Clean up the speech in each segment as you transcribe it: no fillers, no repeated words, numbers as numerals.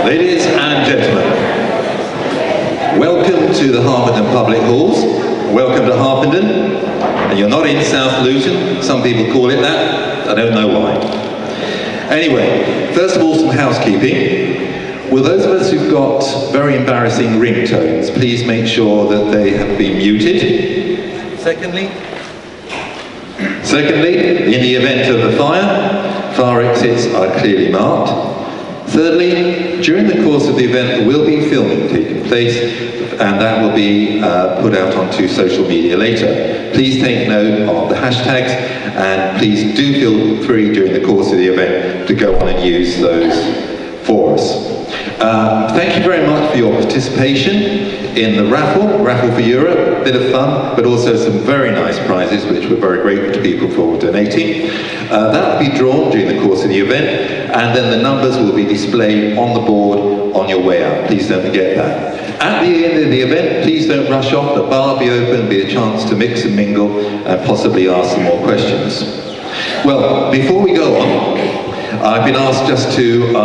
Ladies and gentlemen, welcome to the Harpenden Public Halls. Welcome to Harpenden. And you're not in South Luton. Some people call it that. I don't know why. Anyway, first of all, some housekeeping. Will those of us who've got very embarrassing ringtones please make sure that they have been muted? Secondly, in the event of a fire exits are clearly marked. Thirdly, during the course of the event there will be filming taking place, and that will be put out onto social media later. Please take note of the hashtags, and please do feel free during the course of the event to go on and use those for us. Thank you very much for your participation in the Raffle for Europe. A bit of fun, but also some very nice prizes, which we're very grateful to people for donating. That will be drawn during the course of the event, and then the numbers will be displayed on the board on your way out. Please don't forget that. At the end of the event, please don't rush off. The bar will be open, be a chance to mix and mingle, and possibly ask some more questions. Well, before we go on, I've been asked just to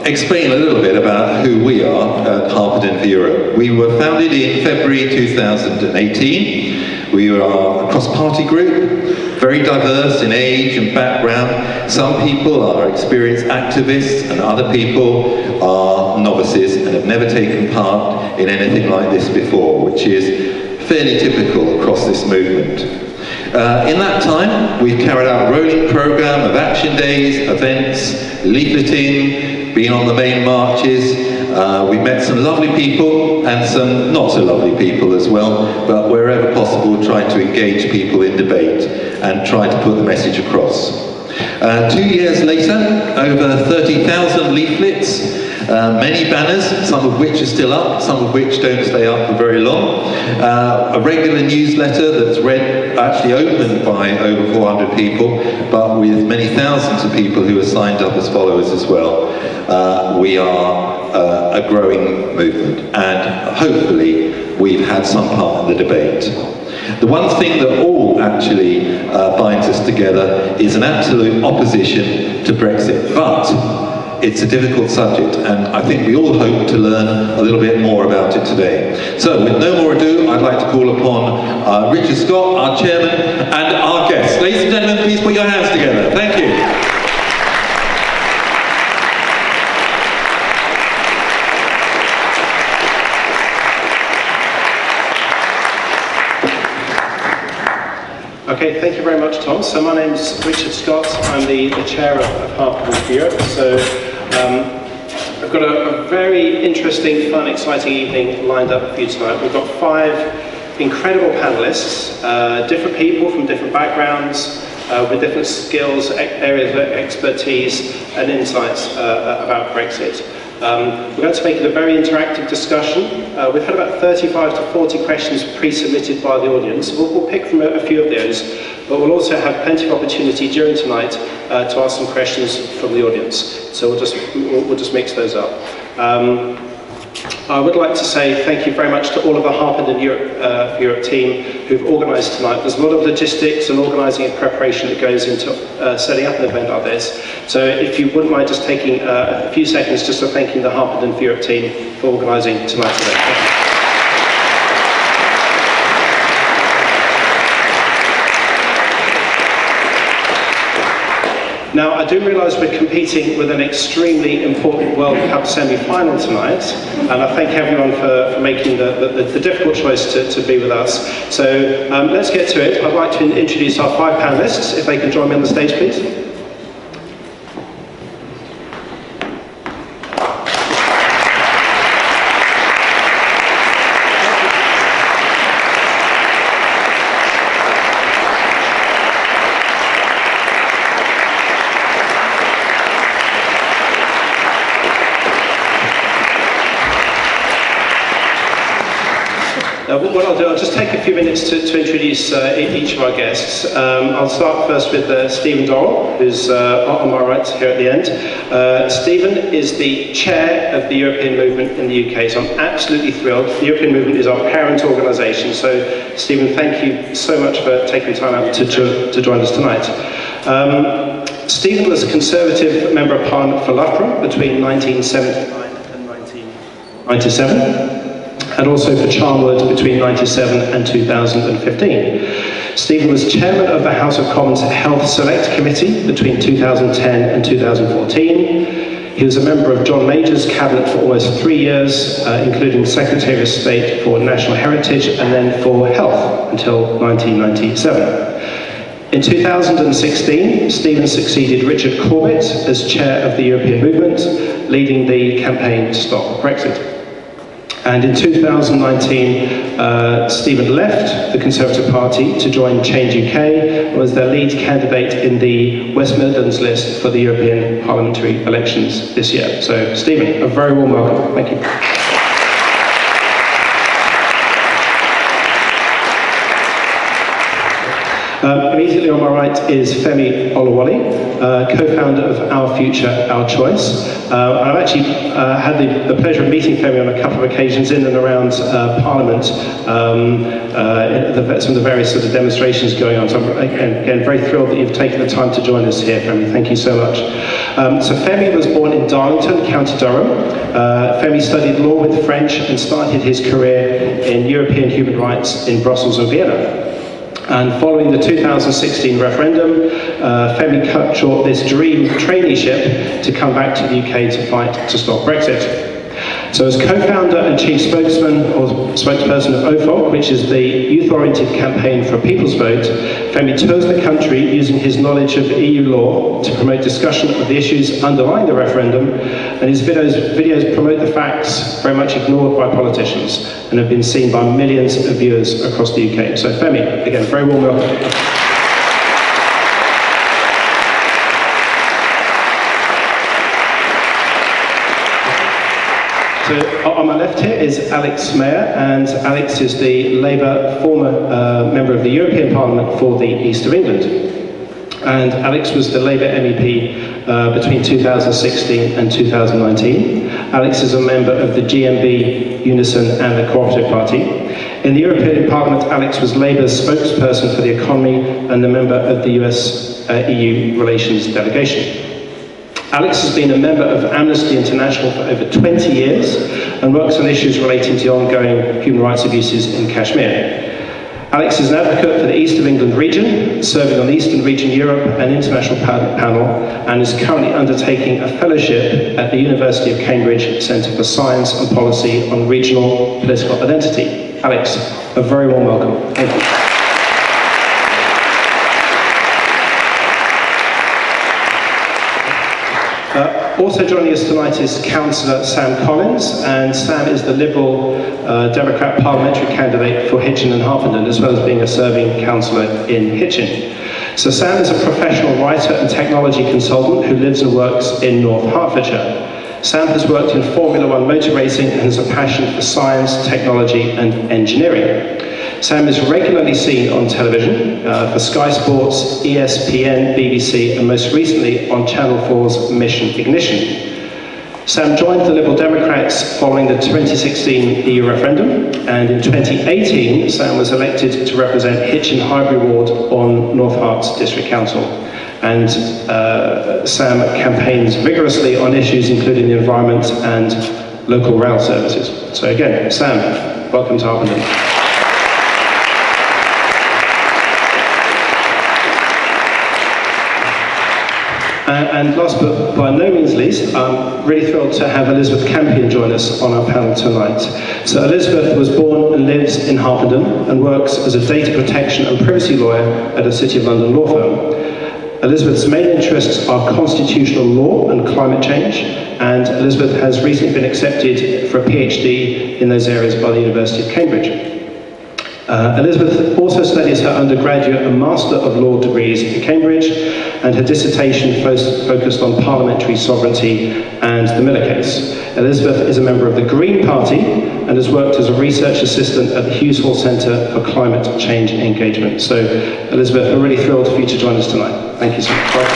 explain a little bit about who we are at Harpenden for Europe. We were founded in February 2018. We are a cross-party group, very diverse in age and background. Some people are experienced activists and other people are novices and have never taken part in anything like this before, which is fairly typical across this movement. In that time, we've carried out a rolling programme of action days, events, leafleting, been on the main marches. We've met some lovely people and some not so lovely people as well, but wherever possible trying to engage people in debate and try to put the message across. 2 years later, over 30,000 leaflets, many banners, some of which are still up, some of which don't stay up for very long. A regular newsletter that's read, actually opened by over 400 people, but with many thousands of people who are signed up as followers as well. We are a growing movement, and hopefully we've had some part in the debate. The one thing that all actually binds us together is an absolute opposition to Brexit, but it's a difficult subject, and I think we all hope to learn a little bit more about it today. So, with no more ado, I'd like to call upon Richard Scott, our chairman, and our guests. Ladies and gentlemen, please put your hands together. Thank you. Okay, thank you very much, Tom. So my name's Richard Scott. I'm the chair of Harpenden for Europe. So I've got a very interesting, fun, exciting evening lined up for you tonight. We've got 5 incredible panelists, different people from different backgrounds, with different skills, areas of expertise and insights about Brexit. We're going to make it a very interactive discussion. We've had about 35 to 40 questions pre-submitted by the audience. We'll pick from a few of those, but we'll also have plenty of opportunity during tonight to ask some questions from the audience. So we'll just mix those up. I would like to say thank you very much to all of the Harpenden Europe team who've organised tonight. There's a lot of logistics and organising and preparation that goes into setting up an event like this. So if you wouldn't mind just taking a few seconds just to thanking the Harpenden Europe team for organising tonight's event. Now, I do realise we're competing with an extremely important World Cup semi-final tonight, and I thank everyone for making the difficult choice to be with us. So let's get to it. I'd like to introduce our 5 panellists, if they can join me on the stage, please. What I'll do, I'll just take a few minutes to introduce each of our guests. I'll start first with Stephen Dorrell, who's on my right here at the end. Stephen is the chair of the European movement in the UK, so I'm absolutely thrilled. The European movement is our parent organisation, so Stephen, thank you so much for taking time out to join us tonight. Stephen was a Conservative Member of Parliament for Loughborough between 1979 97, and also for Charnwood between 97 and 2015. Stephen was chairman of the House of Commons Health Select Committee between 2010 and 2014. He was a member of John Major's cabinet for almost 3 years, including Secretary of State for National Heritage and then for Health until 1997. In 2016, Stephen succeeded Richard Corbett as chair of the European Movement, leading the campaign to stop Brexit. And in 2019, Stephen left the Conservative Party to join Change UK and was their lead candidate in the West Midlands list for the European parliamentary elections this year. So, Stephen, a very warm welcome. Thank you. Immediately on my right is Femi Oluwole, co-founder of Our Future, Our Choice. I've actually had the pleasure of meeting Femi on a couple of occasions in and around Parliament, some of the various sort of demonstrations going on. So I'm again very thrilled that you've taken the time to join us here, Femi. Thank you so much. So Femi was born in Darlington, County Durham. Femi studied law with French and started his career in European human rights in Brussels and Vienna. And following the 2016 referendum, Femi cut short this dream traineeship to come back to the UK to fight to stop Brexit. So as co-founder and chief spokesman or spokesperson of OFOC, which is the youth-oriented campaign for a people's vote, Femi tours the country using his knowledge of EU law to promote discussion of the issues underlying the referendum, and his videos promote the facts very much ignored by politicians and have been seen by millions of viewers across the UK. So Femi, again, very warm welcome. So on my left here is Alex Mayer, and Alex is the Labour former member of the European Parliament for the East of England. And Alex was the Labour MEP between 2016 and 2019. Alex is a member of the GMB, Unison and the Cooperative Party. In the European Parliament, Alex was Labour's spokesperson for the economy and a member of the US-EU relations delegation. Alex has been a member of Amnesty International for over 20 years and works on issues relating to the ongoing human rights abuses in Kashmir. Alex is an advocate for the East of England region, serving on the Eastern Region Europe and International Panel, and is currently undertaking a fellowship at the University of Cambridge Centre for Science and Policy on Regional Political Identity. Alex, a very warm welcome. Thank you. Also joining us tonight is Councillor Sam Collins, and Sam is the Liberal Democrat parliamentary candidate for Hitchin and Harpenden, as well as being a serving councillor in Hitchin. So Sam is a professional writer and technology consultant who lives and works in North Hertfordshire. Sam has worked in Formula One motor racing and has a passion for science, technology and engineering. Sam is regularly seen on television for Sky Sports, ESPN, BBC, and most recently on Channel 4's Mission Ignition. Sam joined the Liberal Democrats following the 2016 EU referendum, and in 2018, Sam was elected to represent Hitchin Highbury Ward on North Herts District Council. And Sam campaigns vigorously on issues including the environment and local rail services. So again, Sam, welcome to Harpenden. And last but by no means least, I'm really thrilled to have Elizabeth Campion join us on our panel tonight. So Elizabeth was born and lives in Harpenden and works as a data protection and privacy lawyer at a City of London law firm. Elizabeth's main interests are constitutional law and climate change, and Elizabeth has recently been accepted for a PhD in those areas by the University of Cambridge. Elizabeth also studies her undergraduate and Master of Law degrees at Cambridge, and her dissertation focused on parliamentary sovereignty and the Miller case. Elizabeth is a member of the Green Party and has worked as a research assistant at the Hughes Hall Centre for Climate Change Engagement. So, Elizabeth, we're really thrilled for you to join us tonight. Thank you so much.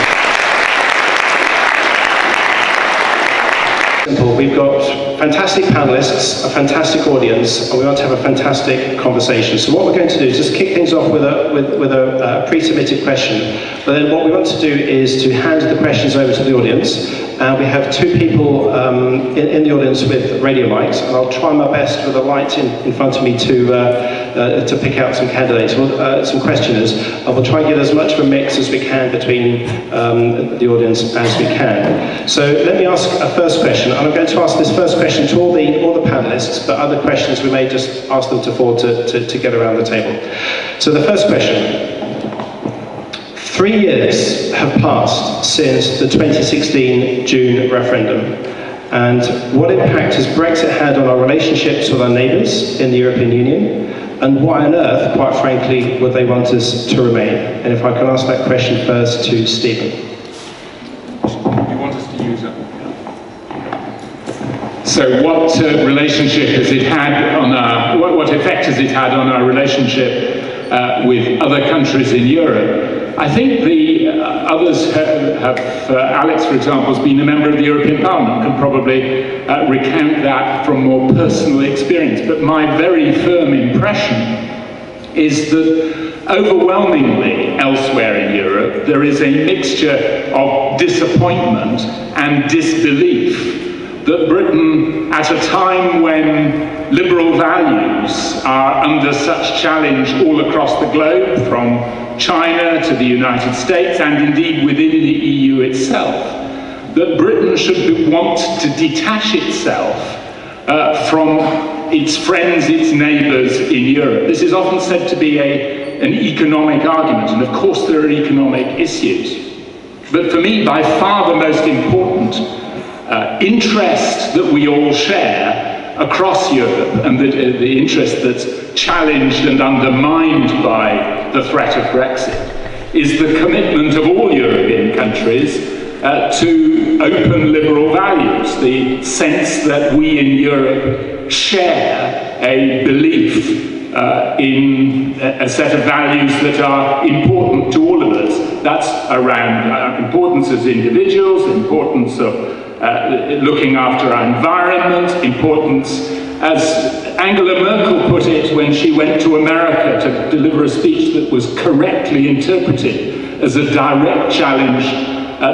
Simple. We've got fantastic panelists, a fantastic audience, and we want to have a fantastic conversation. So what we're going to do is just kick things off with a pre-submitted question. But then what we want to do is to hand the questions over to the audience. We have two people in the audience with radio mics, and I'll try my best with a light in front of me to pick out some candidates, some questioners, and we'll try and get as much of a mix as we can between the audience as we can. So let me ask a first question, and I'm going to ask this first question to all the panelists, but other questions we may just ask them to forward to get around the table. So the first question. 3 years have passed since the 2016 June referendum, and what impact has Brexit had on our relationships with our neighbours in the European Union, and why on earth, quite frankly, would they want us to remain? And if I can ask that question first to Stephen. You want us to use it? So what relationship has it had on our, what effect has it had on our relationship with other countries in Europe? I think the others have Alex, for example, has been a member of the European Parliament, can probably recount that from more personal experience. But my very firm impression is that overwhelmingly elsewhere in Europe, there is a mixture of disappointment and disbelief that Britain, at a time when liberal values are under such challenge all across the globe, from China to the United States, and indeed within the EU itself, that Britain should want to detach itself from its friends, its neighbours in Europe. This is often said to be an economic argument, and of course there are economic issues. But for me, by far the most important interest that we all share across Europe, and the interest that's challenged and undermined by the threat of Brexit, is the commitment of all European countries to open liberal values, the sense that we in Europe share a belief in a set of values that are important to all of us. That's around importance as individuals, importance of looking after our environment, importance, as Angela Merkel put it when she went to America to deliver a speech that was correctly interpreted as a direct challenge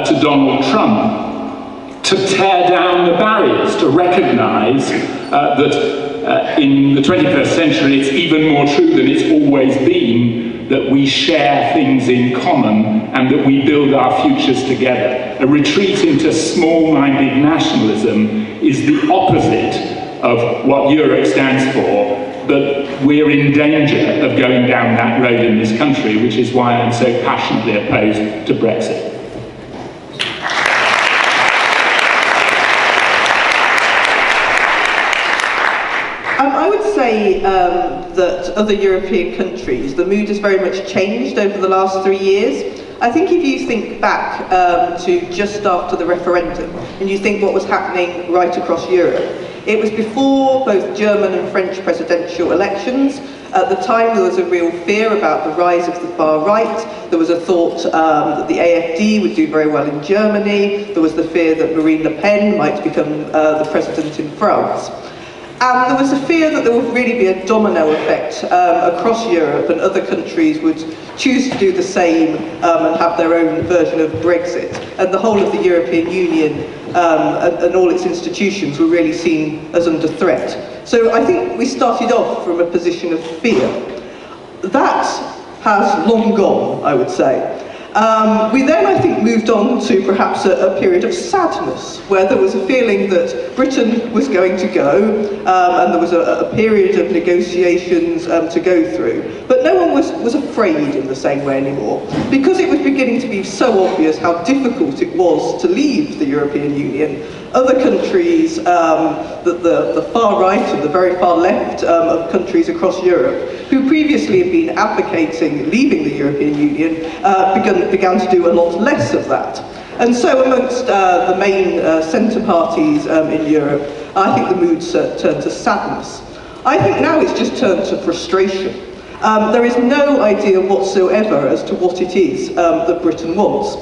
to Donald Trump, to tear down the barriers, to recognize that in the 21st century it's even more true than it's always been, that we share things in common and that we build our futures together. A retreat into small-minded nationalism is the opposite of what Europe stands for, but we're in danger of going down that road in this country, which is why I'm so passionately opposed to Brexit. I would say that other European countries, the mood has very much changed over the last 3 years. I think if you think back to just after the referendum, and you think what was happening right across Europe, it was before both German and French presidential elections. At the time, there was a real fear about the rise of the far right. There was a thought that the AfD would do very well in Germany. There was the fear that Marine Le Pen might become the president in France. And there was a fear that there would really be a domino effect across Europe, and other countries would choose to do the same and have their own version of Brexit. And the whole of the European Union and all its institutions were really seen as under threat. So I think we started off from a position of fear. That has long gone, I would say. We then, I think, moved on to perhaps a period of sadness, where there was a feeling that Britain was going to go, and there was a period of negotiations to go through. But no one was afraid in the same way anymore, because it was beginning to be so obvious how difficult it was to leave the European Union. Other countries, the far right and the very far left of countries across Europe, who previously had been advocating leaving the European Union, began to do a lot less of that. And so amongst the main centre parties in Europe, I think the mood turned to sadness. I think now it's just turned to frustration. There is no idea whatsoever as to what it is that Britain wants.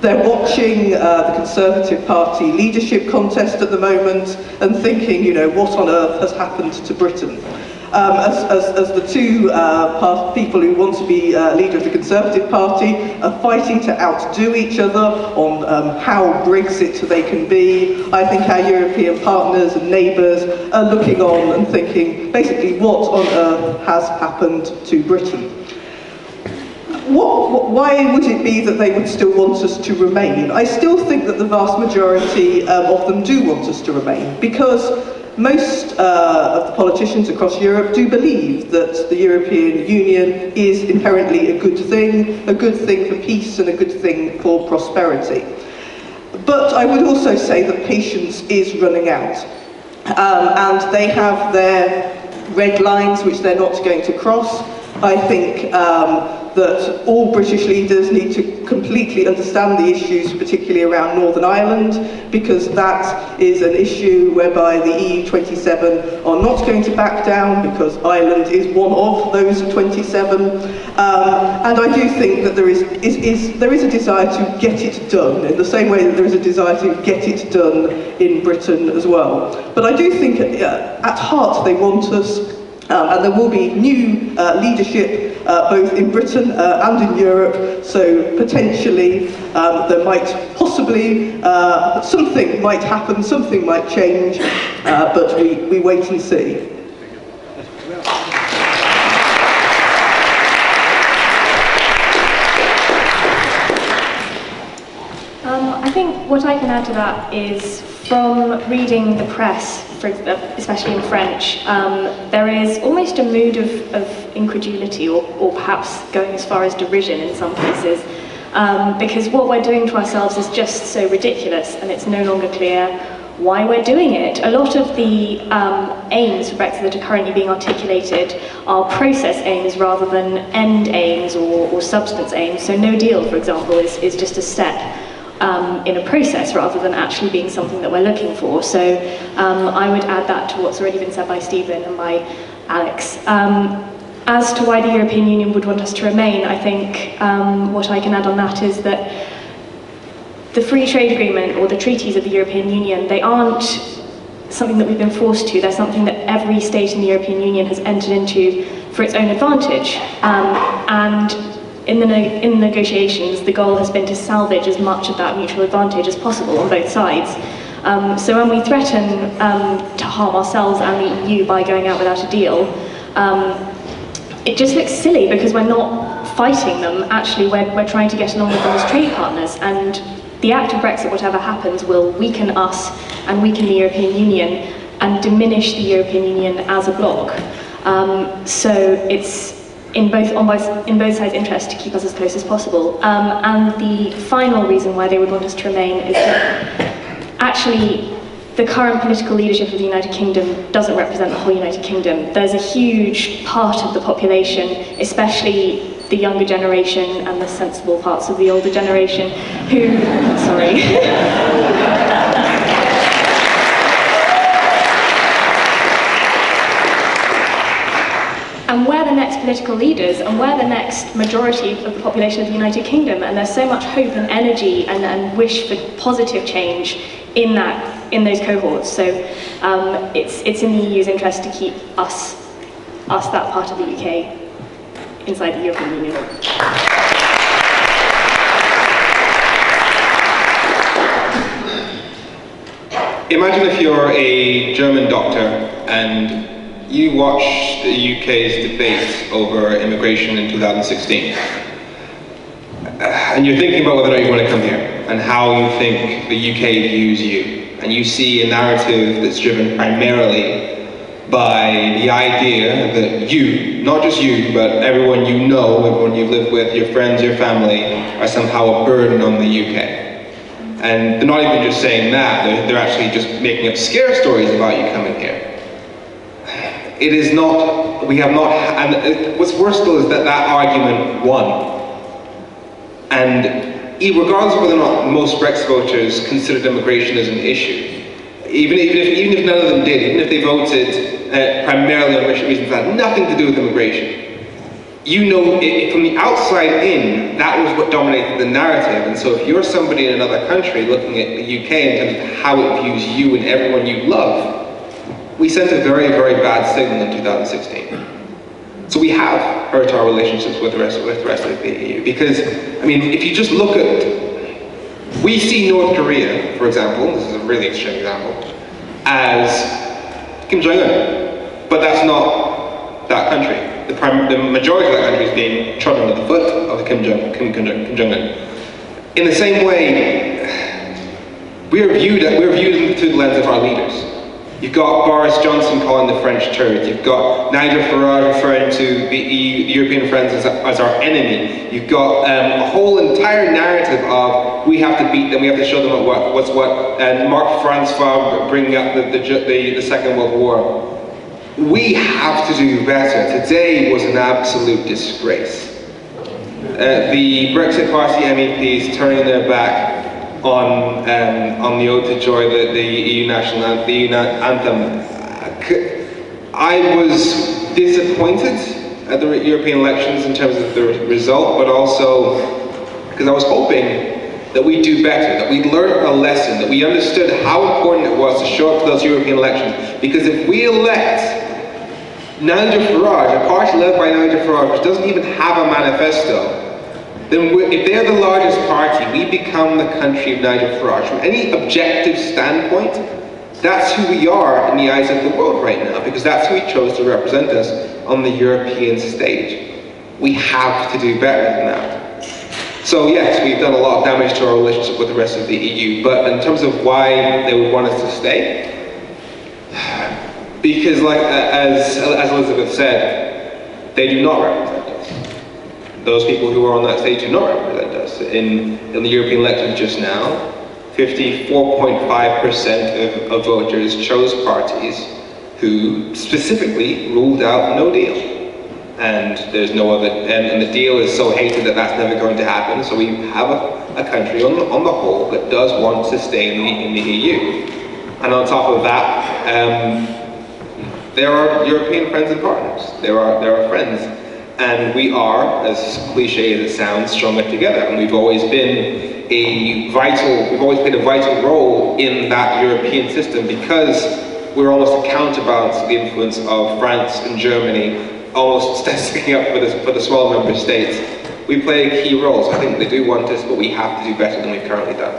They're watching the Conservative Party leadership contest at the moment and thinking, you know, what on earth has happened to Britain? as the two people who want to be leader of the Conservative Party are fighting to outdo each other on how Brexit they can be. I think our European partners and neighbours are looking on and thinking, basically, what on earth has happened to Britain? Why would it be that they would still want us to remain? I still think that the vast majority of them do want us to remain, because most of the politicians across Europe do believe that the European Union is inherently a good thing for peace and a good thing for prosperity. But I would also say that patience is running out, and they have their red lines which they're not going to cross. I think that all British leaders need to completely understand the issues, particularly around Northern Ireland, because that is an issue whereby the EU27 are not going to back down, because Ireland is one of those 27. And I do think that there is a desire to get it done, in the same way that there is a desire to get it done in Britain as well. But I do think at heart they want us. And there will be new leadership both in Britain and in Europe, so potentially there might possibly, something might happen, something might change, but we wait and see. I think what I can add to that is, from reading the press, especially in French, there is almost a mood of incredulity, or perhaps going as far as derision in some cases, because what we're doing to ourselves is just so ridiculous, and it's no longer clear why we're doing it. A lot of the aims for Brexit that are currently being articulated are process aims rather than end aims or substance aims. So no deal, for example, is just a step in a process rather than actually being something that we're looking for. So I would add that to what's already been said by Stephen and by Alex. As to why the European Union would want us to remain, I think what I can add on that is that the free trade agreement or the treaties of the European Union, they aren't something that we've been forced to. They're something that every state in the European Union has entered into for its own advantage. And in the negotiations, the goal has been to salvage as much of that mutual advantage as possible on both sides. So when we threaten to harm ourselves and the EU by going out without a deal, it just looks silly, because we're not fighting them. Actually, we're trying to get along with them as trade partners, and the act of Brexit, whatever happens, will weaken us and weaken the European Union and diminish the European Union as a bloc. So it's in both sides' interest to keep us as close as possible. And the final reason why they would want us to remain is that actually the current political leadership of the United Kingdom doesn't represent the whole United Kingdom. There's a huge part of the population, especially the younger generation and the sensible parts of the older generation, who, sorry. And we're the next political leaders, and we're the next majority of the population of the United Kingdom, and there's so much hope and energy and wish for positive change in those cohorts. So it's in the EU's interest to keep us that part of the UK inside the European Union. Imagine if you're a German doctor and you watch the UK's debate over immigration in 2016, and you're thinking about whether or not you want to come here and how you think the UK views you, and you see a narrative that's driven primarily by the idea that you, not just you, but everyone you know, everyone you live with, your friends, your family, are somehow a burden on the UK. And they're not even just saying that, they're actually just making up scare stories about you coming here. It is not, we have not, and what's worse still is that argument won. And regardless of whether or not most Brexit voters considered immigration as an issue, even if none of them did, even if they voted primarily on racial reasons that had nothing to do with immigration, you know, from the outside in, that was what dominated the narrative. And so if you're somebody in another country looking at the UK in terms of how it views you and everyone you love, we sent a very, very bad signal in 2016. So we have hurt our relationships with the rest of the EU. Because, I mean, if you just look at, we see North Korea, for example, this is a really extreme example, as Kim Jong-un. But that's not that country. The majority of that country is being trodden under the foot of Kim Jong-un. In the same way, we're viewed through the lens of our leaders. You've got Boris Johnson calling the French turd. You've got Nigel Farage referring to the European friends as our enemy. You've got a whole entire narrative of we have to beat them, we have to show them what's what, and Mark Francois bringing up the Second World War. We have to do better. Today was an absolute disgrace. The Brexit Party MEPs turning their back on the Ode to Joy, the EU national anthem. I was disappointed at the European elections in terms of the result, but also because I was hoping that we'd do better, that we'd learn a lesson, that we understood how important it was to show up to those European elections. Because if we elect Nigel Farage, a party led by Nigel Farage, which doesn't even have a manifesto, then if they're the largest party, we become the country of Nigel Farage. From any objective standpoint, that's who we are in the eyes of the world right now, because that's who he chose to represent us on the European stage. We have to do better than that. So yes, we've done a lot of damage to our relationship with the rest of the EU, but in terms of why they would want us to stay, because as Elizabeth said, they do not represent us. Those people who are on that stage do not represent us. In the European elections just now, 54.5% of voters chose parties who specifically ruled out no deal. And there's no other, and the deal is so hated that that's never going to happen. So we have a country on the whole that does want to stay in the EU. And on top of that, there are European friends and partners. There are friends. And we are, as cliche as it sounds, stronger together. And we've always played a vital role in that European system because we're almost a counterbalance to the influence of France and Germany, almost sticking up for the small member states. We play a key role, so I think they do want us, but we have to do better than we've currently done.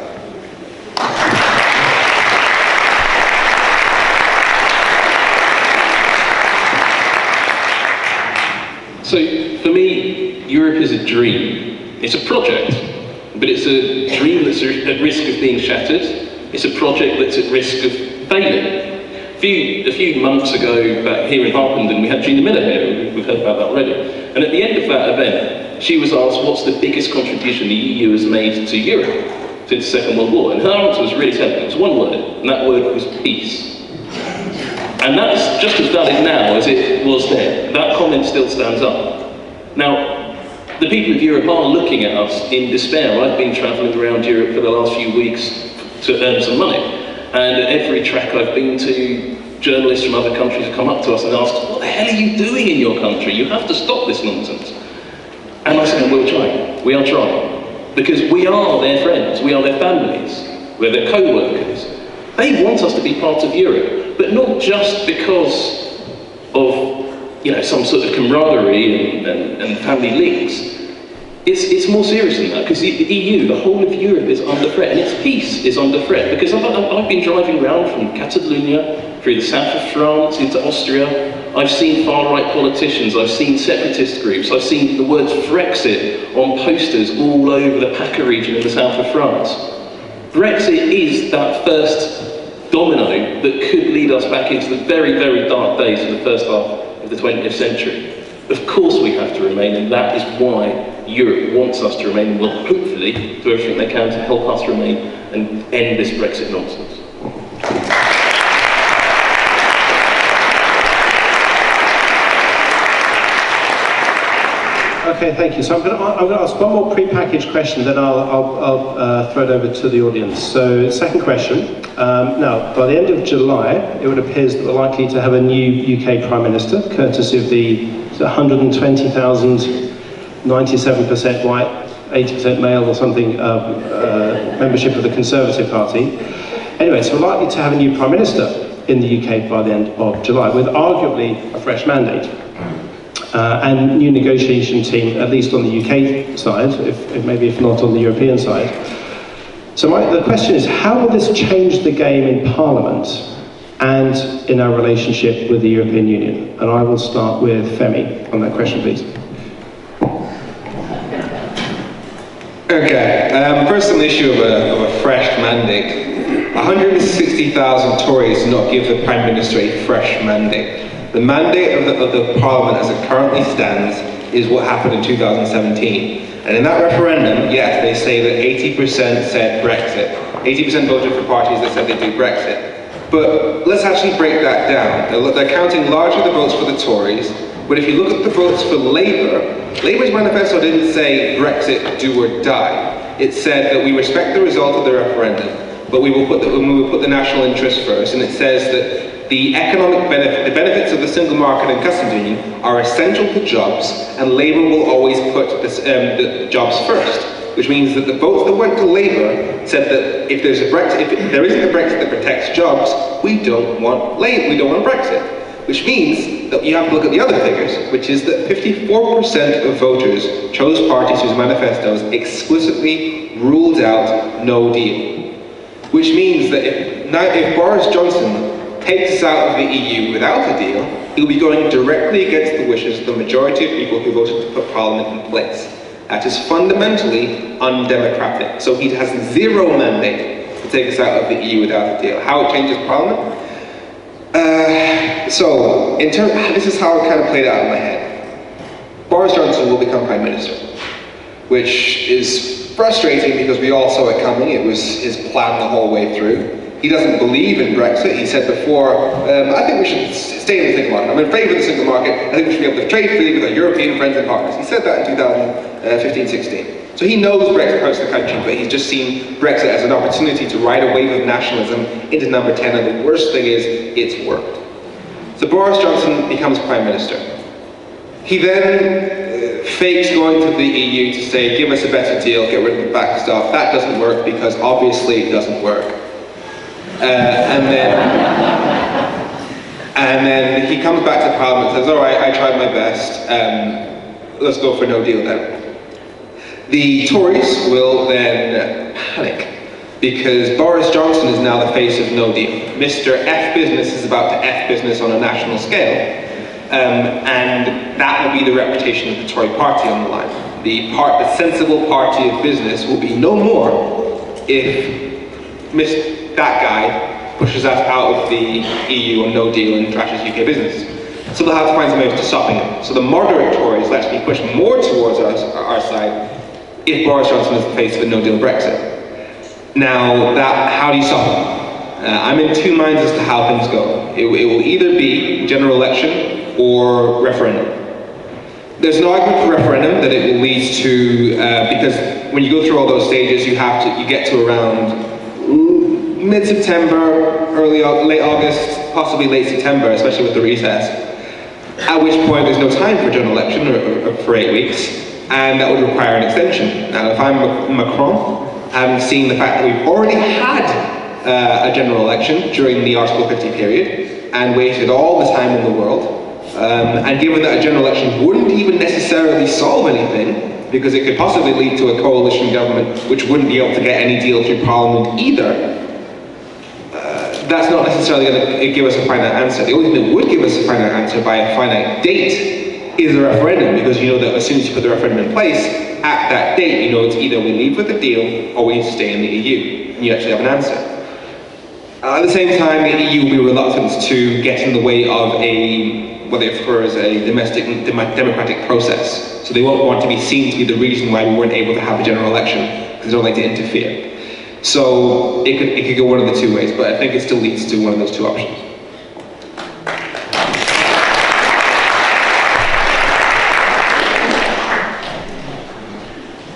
So, for me, Europe is a dream. It's a project, but it's a dream that's at risk of being shattered. It's a project that's at risk of failing. A few months ago, back here in Harpenden, we had Gina Miller here. We've heard about that already. And at the end of that event, she was asked, what's the biggest contribution the EU has made to Europe since the Second World War? And her answer was really telling. It was one word, and that word was peace. And that is just as valid now as it was then. That comment still stands up. Now, the people of Europe are looking at us in despair. I've been travelling around Europe for the last few weeks to earn some money. And at every track I've been to, journalists from other countries have come up to us and asked, what the hell are you doing in your country? You have to stop this nonsense. And I say, we're trying. We are trying. Because we are their friends. We are their families. We're their co-workers. They want us to be part of Europe, but not just because of some sort of camaraderie and family links. It's more serious than that, because the EU, the whole of Europe, is under threat, and its peace is under threat. Because I've been driving around from Catalonia, through the south of France, into Austria. I've seen far-right politicians, I've seen separatist groups, I've seen the words Brexit on posters all over the PACA region in the south of France. Brexit is that first domino that could lead us back into the very, very dark days of the first half of the 20th century. Of course we have to remain, and that is why Europe wants us to remain, and will hopefully do everything they can to help us remain and end this Brexit nonsense. Okay, thank you. So I'm going to ask one more pre-packaged question, then I'll throw it over to the audience. So, second question. Now, by the end of July, it would appear that we're likely to have a new UK Prime Minister, courtesy of the 120,000, 97% white, 80% male or something, membership of the Conservative Party. Anyway, so we're likely to have a new Prime Minister. in the UK by the end of July, with arguably a fresh mandate. And new negotiation team, at least on the UK side, if not on the European side. So the question is, how will this change the game in Parliament and in our relationship with the European Union? And I will start with Femi on that question, please. Okay, first on the issue of a fresh mandate. 160,000 Tories do not give the Prime Minister a fresh mandate. The mandate of the Parliament as it currently stands is what happened in 2017. And in that referendum, yes, they say that 80% said Brexit. 80% voted for parties that said they do Brexit. But let's actually break that down. They're counting largely the votes for the Tories, but if you look at the votes for Labour, Labour's manifesto didn't say Brexit, do or die. It said that we respect the result of the referendum, but we will put the national interest first, and it says that the economic benefit, the benefits of the single market and customs union are essential to jobs, and Labour will always put the jobs first. Which means that the votes that went to Labour said that if there isn't a Brexit that protects jobs, we don't want Brexit. Which means that you have to look at the other figures, which is that 54% of voters chose parties whose manifestos explicitly ruled out no deal. Which means that if Boris Johnson takes us out of the EU without a deal, he'll be going directly against the wishes of the majority of people who voted to put Parliament in place. That is fundamentally undemocratic. So he has zero mandate to take us out of the EU without a deal. How it changes Parliament? This is how it kind of played out in my head. Boris Johnson will become Prime Minister, which is frustrating because we all saw it coming. It was his plan the whole way through. He doesn't believe in Brexit. He said before, I think we should stay in the single market. I'm in favour of the single market. I think we should be able to trade freely with our European friends and partners. He said that in 2015-16. So he knows Brexit hurts the country, but he's just seen Brexit as an opportunity to ride a wave of nationalism into number 10, and the worst thing is, it's worked. So Boris Johnson becomes Prime Minister. He then fakes going to the EU to say, give us a better deal, get rid of the backstop. That doesn't work because obviously it doesn't work. And then he comes back to Parliament and says, all right, I tried my best, let's go for no deal then. The Tories will then panic because Boris Johnson is now the face of no deal. Mr. F business is about to F business on a national scale, and that will be the reputation of the Tory party on the line. The sensible party of business will be no more if that guy pushes us out of the EU on no deal and trashes UK business. So they'll have to find some ways to stopping him. So the moderate Tories will actually push more towards our side if Boris Johnson is the face of a no deal Brexit. Now, how do you stop him? I'm in two minds as to how things go. It will either be general election or referendum. There's no argument for referendum that it will lead to, because when you go through all those stages, you get to around mid-September, late August, possibly late September, especially with the recess. At which point there's no time for a general election or for 8 weeks, and that would require an extension. Now, if I'm Macron, having seen the fact that we've already had a general election during the Article 50 period and wasted all the time in the world, and given that a general election wouldn't even necessarily solve anything, because it could possibly lead to a coalition government which wouldn't be able to get any deal through Parliament either, that's not necessarily going to give us a finite answer. The only thing that would give us a finite answer by a finite date is a referendum, because you know that as soon as you put the referendum in place, at that date, you know it's either we leave with the deal or we need to stay in the EU, and you actually have an answer. At the same time, the EU will be reluctant to get in the way of what they refer as a domestic democratic process. So they won't want to be seen to be the reason why we weren't able to have a general election, because they don't like to interfere. So it could go one of the two ways, but I think it still leads to one of those two options.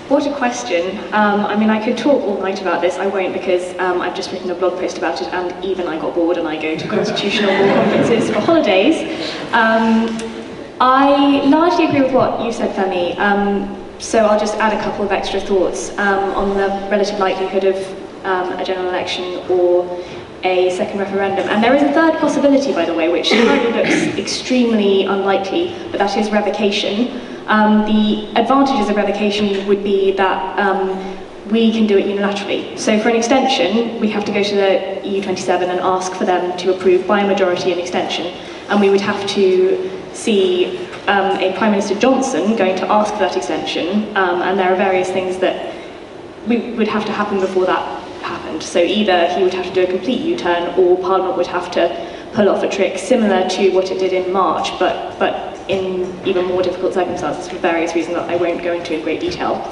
What a question. I mean, I could talk all night about this. I won't, because I've just written a blog post about it, and even I got bored and I go to constitutional law conferences for holidays. I largely agree with what you said, Femi. So I'll just add a couple of extra thoughts on the relative likelihood of a general election or a second referendum. And there is a third possibility, by the way, which currently looks extremely unlikely, but that is revocation. The advantages of revocation would be that we can do it unilaterally. So for an extension, we have to go to the EU27 and ask for them to approve by a majority an extension. And we would have to see a Prime Minister Johnson going to ask for that extension, and there are various things that would have to happen before that happened. So either he would have to do a complete U-turn, or Parliament would have to pull off a trick similar to what it did in March, but in even more difficult circumstances for various reasons that I won't go into in great detail.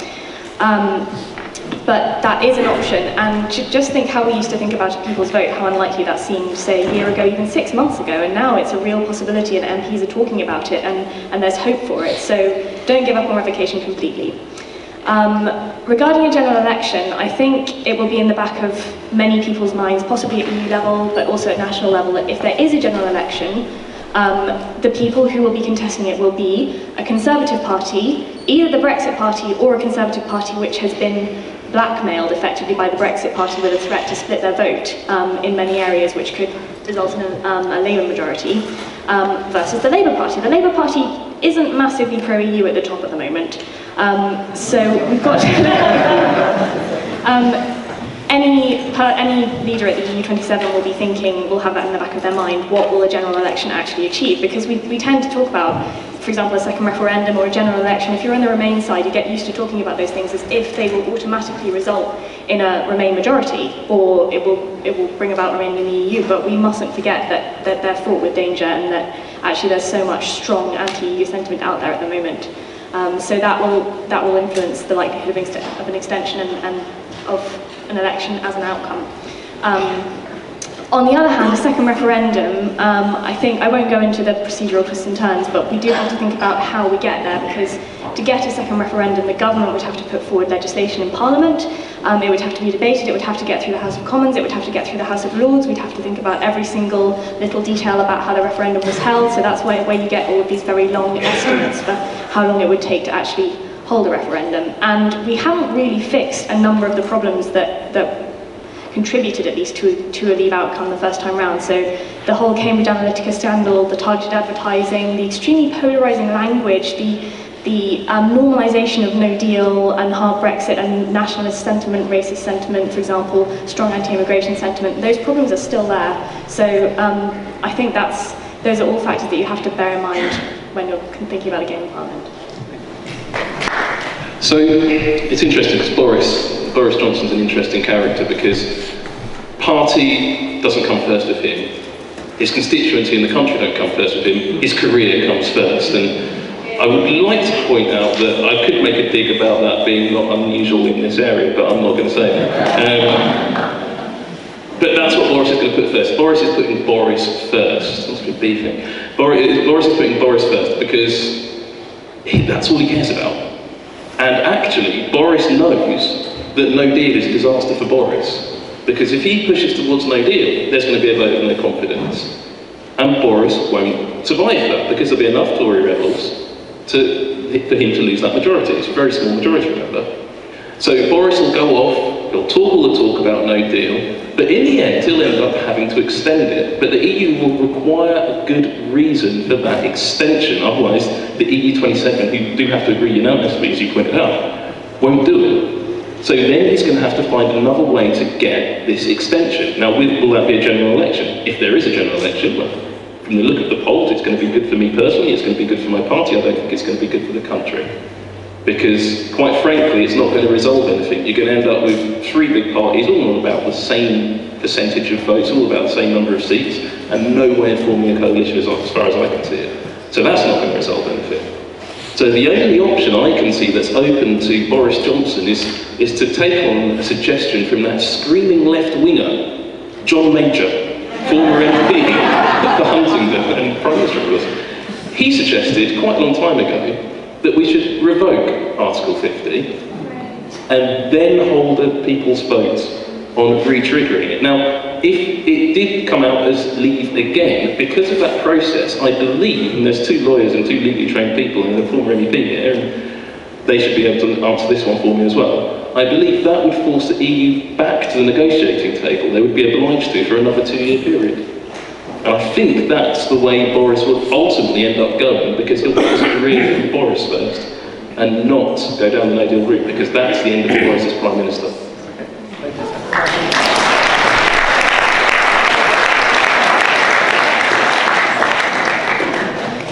But that is an option, and just think how we used to think about a people's vote, how unlikely that seemed, say, a year ago, even 6 months ago, and now it's a real possibility and MPs are talking about it, and there's hope for it, so don't give up on revocation completely. Regarding a general election, I think it will be in the back of many people's minds, possibly at EU level, but also at national level, that if there is a general election, the people who will be contesting it will be a Conservative party, either the Brexit party or a Conservative party which has been blackmailed effectively by the Brexit party with a threat to split their vote in many areas, which could result in a Labour majority, versus the Labour Party. The Labour Party isn't massively pro-EU at the top at the moment, so we've got any leader at the EU27 will be thinking, will have that in the back of their mind, what will a general election actually achieve? Because we tend to talk about, for example, a second referendum or a general election. If you're on the Remain side, you get used to talking about those things as if they will automatically result in a Remain majority, or it will bring about remaining in the EU. But we mustn't forget that they're fraught with danger, and that actually there's so much strong anti-EU sentiment out there at the moment. So that will influence the likelihood of an extension and of an election as an outcome. On the other hand, a second referendum, I think, I won't go into the procedural twists and turns, but we do have to think about how we get there, because to get a second referendum, the government would have to put forward legislation in Parliament, it would have to be debated, it would have to get through the House of Commons, it would have to get through the House of Lords, we'd have to think about every single little detail about how the referendum was held, so that's where you get all of these very long estimates for how long it would take to actually hold a referendum. And we haven't really fixed a number of the problems that contributed at least to a Leave outcome the first time round. So the whole Cambridge Analytica scandal, the targeted advertising, the extremely polarising language, the normalisation of no deal and hard Brexit and nationalist sentiment, racist sentiment, for example, strong anti-immigration sentiment, those problems are still there. So I think those are all factors that you have to bear in mind when you're thinking about a game in Parliament. So it's interesting because Boris Johnson's an interesting character, because party doesn't come first with him, his constituency in the country don't come first with him, his career comes first. And I would like to point out that I could make a dig about that being not unusual in this area, but I'm not going to say that. But that's what Boris is going to put first. Boris is putting Boris first. That's a bit beefy. Boris is putting Boris first because that's all he cares about. And actually, Boris knows that no deal is a disaster for Boris. Because if he pushes towards no deal, there's going to be a vote of no confidence. And Boris won't survive that, because there'll be enough Tory rebels for him to lose that majority. It's a very small majority, remember. So Boris will go off, he'll talk all the talk about no deal, but in the end he'll end up having to extend it. But the EU will require a good reason for that extension, otherwise the EU27, who do have to agree unanimously, as you pointed out, won't do it. So then he's going to have to find another way to get this extension. Now, will that be a general election? If there is a general election, well, from the look of the polls, it's going to be good for me personally, it's going to be good for my party, I don't think it's going to be good for the country. Because, quite frankly, it's not going to resolve anything. You're going to end up with 3 big parties, all on about the same percentage of votes, all about the same number of seats, and nowhere forming a coalition as far as I can see it. So that's not going to resolve anything. So the only option I can see that's open to Boris Johnson is to take on a suggestion from that screaming left-winger, John Major, former MP for Huntingdon and Prime Minister, of course. He suggested, quite a long time ago, that we should revoke Article 50 and then hold a people's vote on re-triggering it. Now, if it did come out as leave again, because of that process, I believe, and there's 2 lawyers and 2 legally trained people and a former MEP here, they should be able to answer this one for me as well. I believe that would force the EU back to the negotiating table. They would be obliged to for another 2-year period. And I think that's the way Boris will ultimately end up going, because he'll put his career in Boris first and not go down the no deal route, because that's the end of Boris as Prime Minister.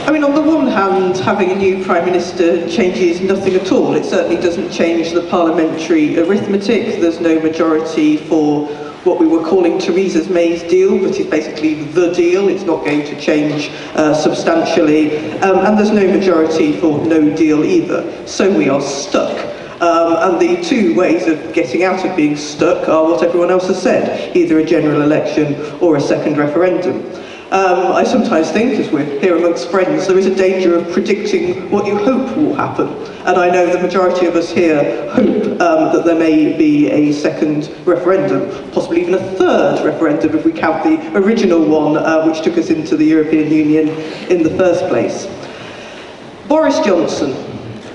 I mean, on the one hand, having a new Prime Minister changes nothing at all. It certainly doesn't change the parliamentary arithmetic. There's no majority for what we were calling Theresa May's deal, but it's basically the deal. It's not going to change substantially. And there's no majority for no deal either. So we are stuck. And the two ways of getting out of being stuck are what everyone else has said, either a general election or a second referendum. I sometimes think, as we're here amongst friends, there is a danger of predicting what you hope will happen. And I know the majority of us here hope that there may be a second referendum, possibly even a third referendum if we count the original one which took us into the European Union in the first place. Boris Johnson.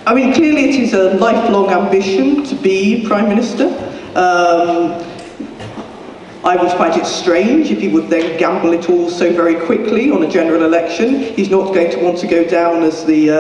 I mean, clearly it is a lifelong ambition to be Prime Minister. I would find it strange if he would then gamble it all so very quickly on a general election. He's not going to want to go down as the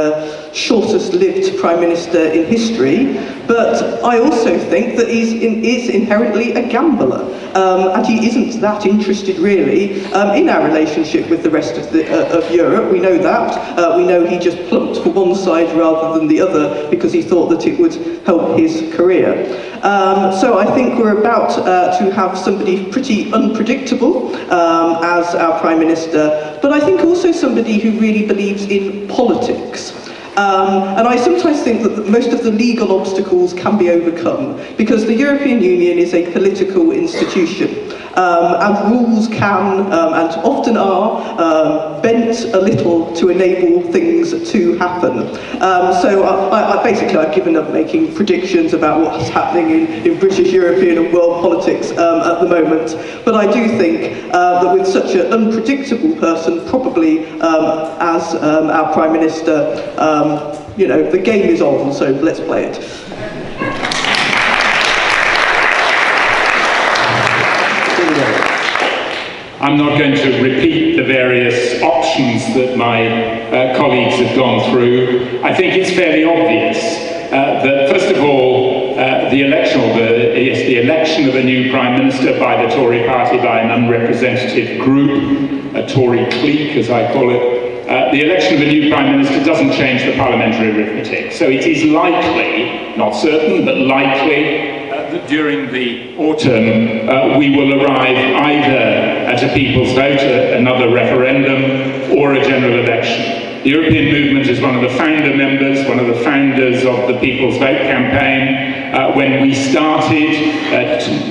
shortest-lived Prime Minister in history, but I also think that he is inherently a gambler, and he isn't that interested really in our relationship with the rest of Europe. We know that. We know he just plumped for one side rather than the other because he thought that it would help his career. So I think we're about to have somebody pretty unpredictable as our Prime Minister, but I think also somebody who really believes in politics. And I sometimes think that most of the legal obstacles can be overcome because the European Union is a political institution. And rules can, and often are, bent a little to enable things to happen. So I've given up making predictions about what's happening in British, European and world politics at the moment. But I do think that with such an unpredictable person, probably as our Prime Minister, you know, the game is on, so let's play it. I'm not going to repeat the various options that my colleagues have gone through. I think it's fairly obvious that, first of all, the election of a new Prime Minister by the Tory party, by an unrepresentative group, a Tory clique, as I call it, the election of a new Prime Minister doesn't change the parliamentary arithmetic. So it is likely, not certain, but likely, that during the autumn we will arrive either at a people's vote, another referendum, or a general election. The European movement is one of the founder members, one of the founders of the People's Vote campaign. When we started,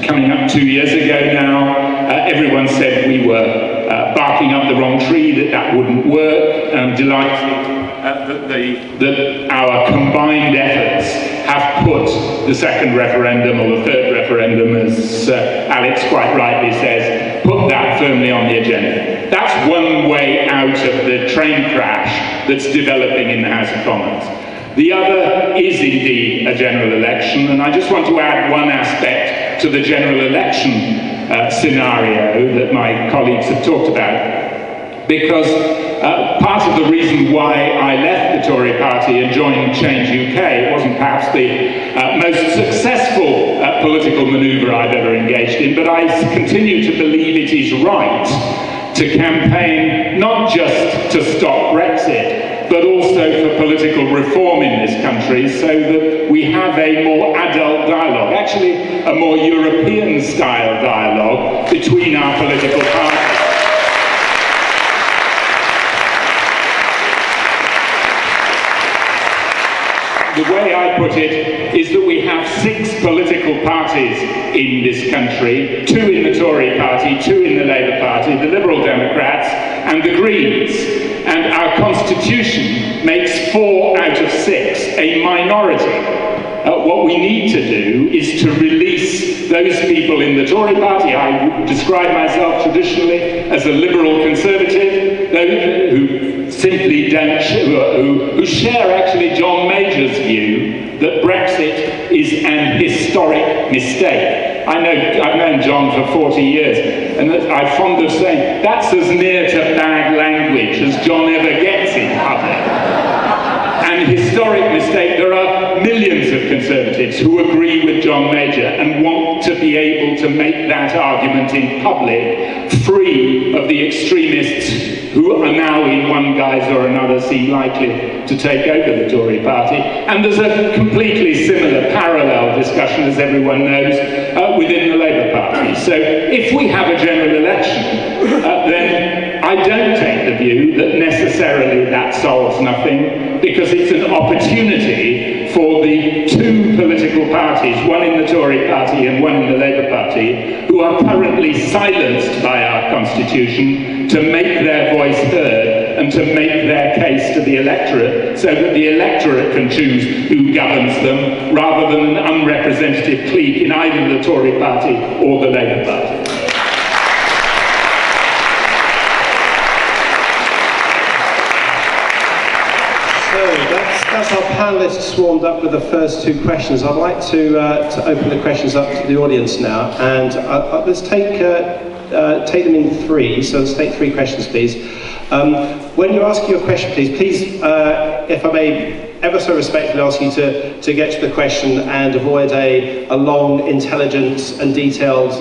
coming up 2 years ago now, everyone said we were barking up the wrong tree, that wouldn't work. I'm delighted that our combined efforts have put the second referendum, or the third referendum, as Alex quite rightly says, put that firmly on the agenda. That's one way out of the train crash that's developing in the House of Commons. The other is indeed a general election, and I just want to add one aspect to the general election scenario that my colleagues have talked about, because part of the reason why I left the Tory party and joined Change UK, it wasn't perhaps the most successful political manoeuvre I've ever engaged in, but I continue to believe it is right to campaign not just to stop Brexit, but also for political reform in this country, so that we have a more adult dialogue, actually a more European-style dialogue between our political parties. The way I put it is that we have 6 political parties in this country, 2 in the Tory party, 2 in the Labour party, the Liberal Democrats and the Greens. And our constitution makes 4 out of 6 a minority. What we need to do is to release those people in the Tory party. I would describe myself traditionally as a liberal conservative, those who simply don't, who share actually John Major's view that historic mistake. I've known John for 40 years, and I'm fond of saying that's as near to bad language as John ever gets in public. And historic mistake, there are millions of Conservatives who agree with John Major and want to be able to make that argument in public, free of the extremists who are now in one guise or another seem likely to take over the Tory party. And there's a completely similar parallel discussion, as everyone knows, within the Labour Party. So if we have a general election, then I don't take the view that necessarily that solves nothing, because it's an opportunity for the two political parties, one in the Tory party and one in the Labour Party, who are currently silenced by our constitution, to make their voice heard and to make their case to the electorate, so that the electorate can choose who governs them, rather than an unrepresentative clique in either the Tory party or the Labour Party. That's our panellists swarmed up with the first two questions. I'd like to open the questions up to the audience now, and let's take them in three. So let's take three questions, please. When you're asking your question, please, if I may ever so respectfully ask you to get to the question and avoid a long, intelligent and detailed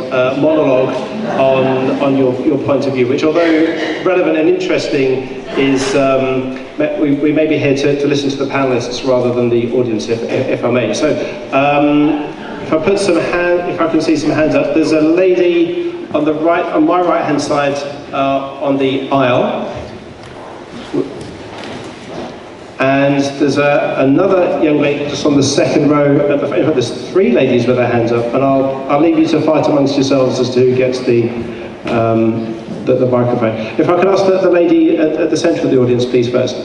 monologue on your point of view, which, although relevant and interesting, is we may be here to listen to the panellists rather than the audience, if I may. So if I can see some hands up, there's a lady on the right, on my right-hand side, on the aisle. And there's another young lady just on the second row at the front. In fact, there's three ladies with their hands up, and I'll leave you to fight amongst yourselves as to who gets the microphone. If I could ask the lady at the centre of the audience, please, first.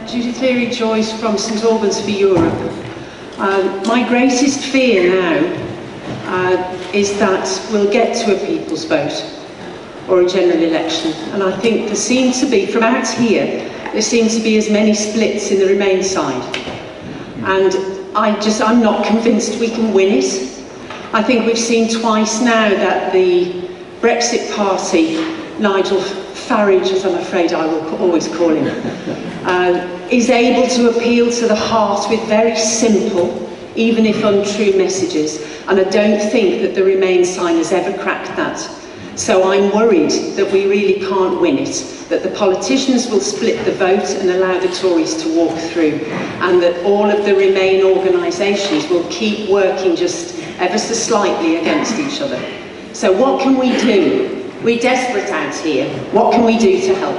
Judith Leary Joyce from St Albans for Europe. My greatest fear now is that we'll get to a people's vote or a general election, and I think there seem to be, from out here, there seems to be as many splits in the Remain side, and I'm not convinced we can win it. I think we've seen twice now that the Brexit party, Nigel Farage, as I'm afraid I will always call him, is able to appeal to the heart with very simple, even if untrue, messages, and I don't think that the Remain side has ever cracked that. So I'm worried that we really can't win it, that the politicians will split the vote and allow the Tories to walk through, and that all of the Remain organisations will keep working just ever so slightly against each other. So what can we do? We're desperate out here. What can we do to help?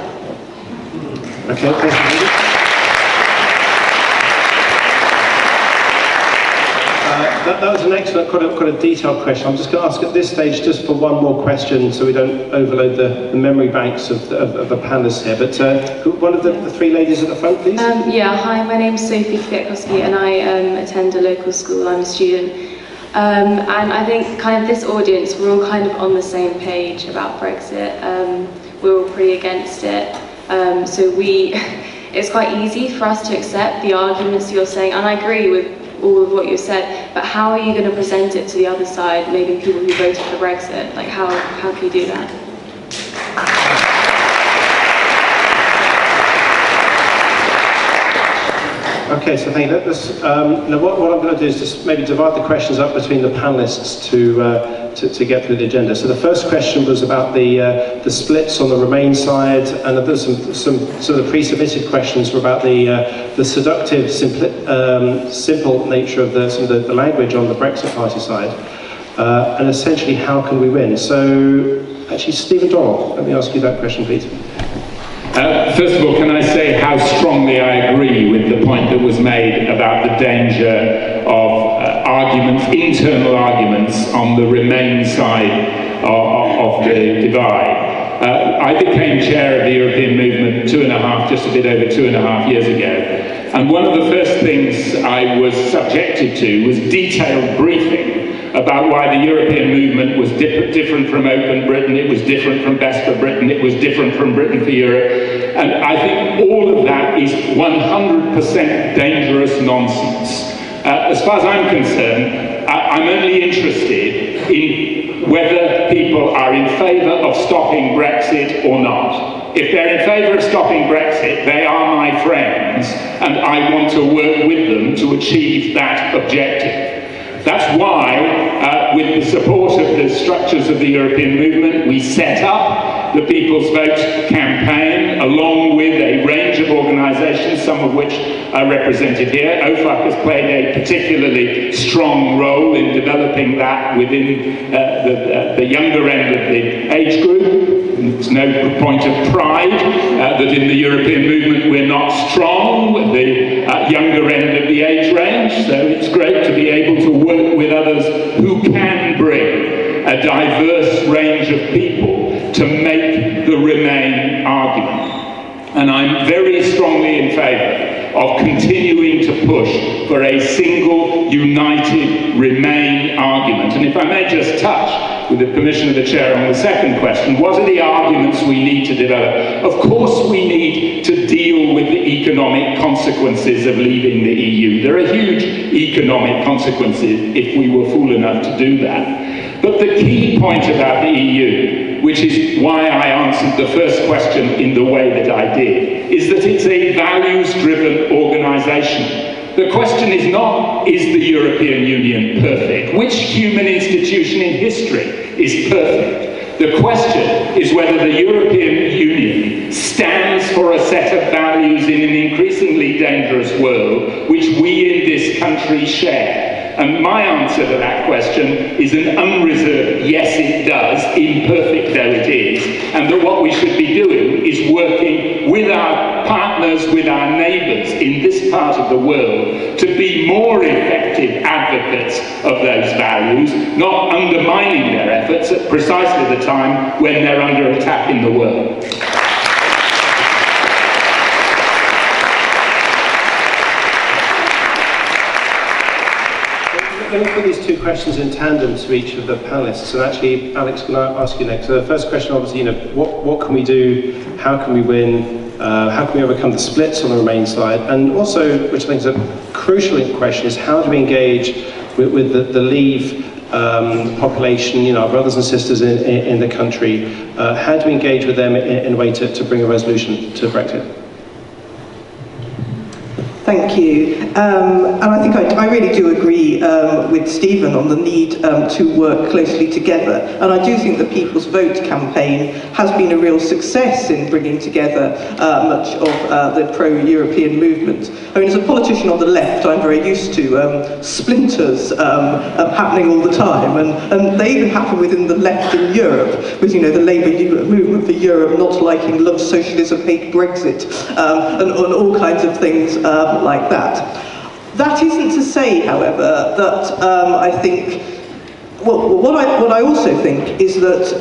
Okay, thank you. That was an excellent, quite a detailed question. I'm just going to ask at this stage just for one more question so we don't overload the memory banks of the panelists here. But one of the three ladies at the front, please. Hi, my name's Sophie Kwiatkowski and I attend a local school. I'm a student. And I think kind of this audience, we're all kind of on the same page about Brexit. We're all pretty against it. It's quite easy for us to accept the arguments you're saying, and I agree with all of what you said, but how are you going to present it to the other side, maybe people who voted for Brexit? Like, how can you do that? Okay, so thank you. Now what I'm going to do is just maybe divide the questions up between the panellists to get through the agenda. So the first question was about the splits on the Remain side, and there's some sort of pre-submitted questions were about the seductive, simple nature of the language on the Brexit Party side, and essentially how can we win? So actually, Stephen Dorrell, let me ask you that question, please. First of all, can I say how strongly I agree with the point that was made about the danger of internal arguments on the Remain side of the divide. I became chair of the European movement just a bit over 2.5 years ago, and one of the first things I was subjected to was detailed briefing about why the European movement was different from Open Britain, it was different from Best for Britain, it was different from Britain for Europe. And I think all of that is 100% dangerous nonsense. As far as I'm concerned, I'm only interested in whether people are in favour of stopping Brexit or not. If they're in favour of stopping Brexit, they are my friends, and I want to work with them to achieve that objective. That's why, with the support of the structures of the European movement, we set up the People's Vote campaign, along with a range of organisations, some of which are represented here. OFAC has played a particularly strong role in developing that within the younger end of the age group. There's no point of pride that in the European movement we're not strong with the younger end of the age range, so it's great to be able to work with others who can bring a diverse range of people to make the Remain argument. And I'm very strongly in favour of continuing to push for a single, united Remain argument. And if I may just touch, with the permission of the Chair, on the second question, what are the arguments we need to develop? Of course we need to deal with the economic consequences of leaving the EU. There are huge economic consequences if we were fool enough to do that. But the key point about the EU, which is why I answered the first question in the way that I did, is that it's a values-driven organisation. The question is not, is the European Union perfect? Which human institution in history is perfect? The question is whether the European Union stands for a set of values in an increasingly dangerous world, which we in this country share. And my answer to that question is an unreserved yes, it does, imperfect though it is, and that what we should be doing is working with our partners, with our neighbours in this part of the world to be more effective advocates of those values, not undermining their efforts at precisely the time when they're under attack in the world. Let me put these two questions in tandem to each of the panelists. And actually, Alex, can I ask you next? So the first question, obviously, what can we do? How can we win? How can we overcome the splits on the Remain side? And also, which I think is a crucial question, is how do we engage with the Leave population, our brothers and sisters in the country? How do we engage with them in a way to bring a resolution to Brexit? Thank you. And I think I really do agree with Stephen on the need to work closely together. And I do think the People's Vote campaign has been a real success in bringing together much of the pro-European movement. I mean, as a politician on the left, I'm very used to splinters happening all the time. And they even happen within the left in Europe, with, the Labour movement for Europe not liking love socialism, hate Brexit, and all kinds of things like that. That isn't to say, however, that I think, what I also think is that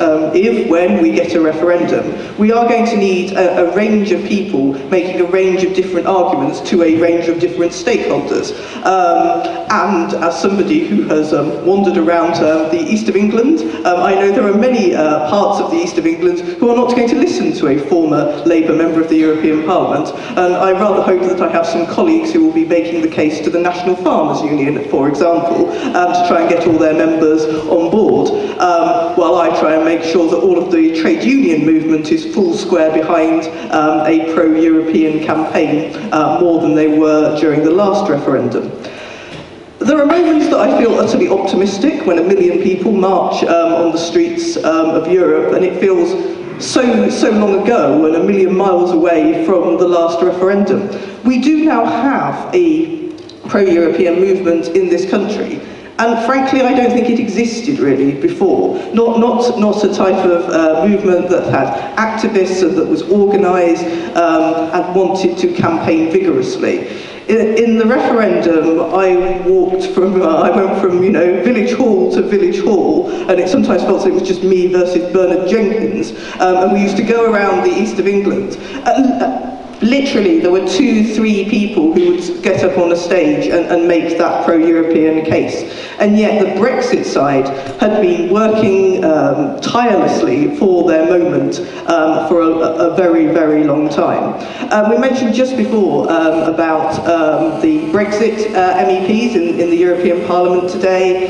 when we get a referendum, we are going to need a range of people making a range of different arguments to a range of different stakeholders. And as somebody who has wandered around the east of England, I know there are many parts of the east of England who are not going to listen to a former Labour member of the European Parliament. And I rather hope that I have some colleagues who will be making the case to the National Farmers Union, for example, to try and get all their members on board, while I try and make sure that all of the trade union movement is full square behind a pro-European campaign, more than they were during the last referendum. There are moments that I feel utterly optimistic when 1 million people march on the streets of Europe, and it feels so long ago and 1 million miles away from the last referendum. We do now have a pro-European movement in this country. And frankly, I don't think it existed really before. Not a type of movement that had activists and that was organised and wanted to campaign vigorously. In the referendum, I went from village hall to village hall, and it sometimes felt like it was just me versus Bernard Jenkins. And we used to go around the east of England. Literally, there were 2-3 people who would get up on a stage and make that pro-European case. And yet the Brexit side had been working tirelessly for their moment for a very, very long time. We mentioned just before about the Brexit MEPs in the European Parliament today.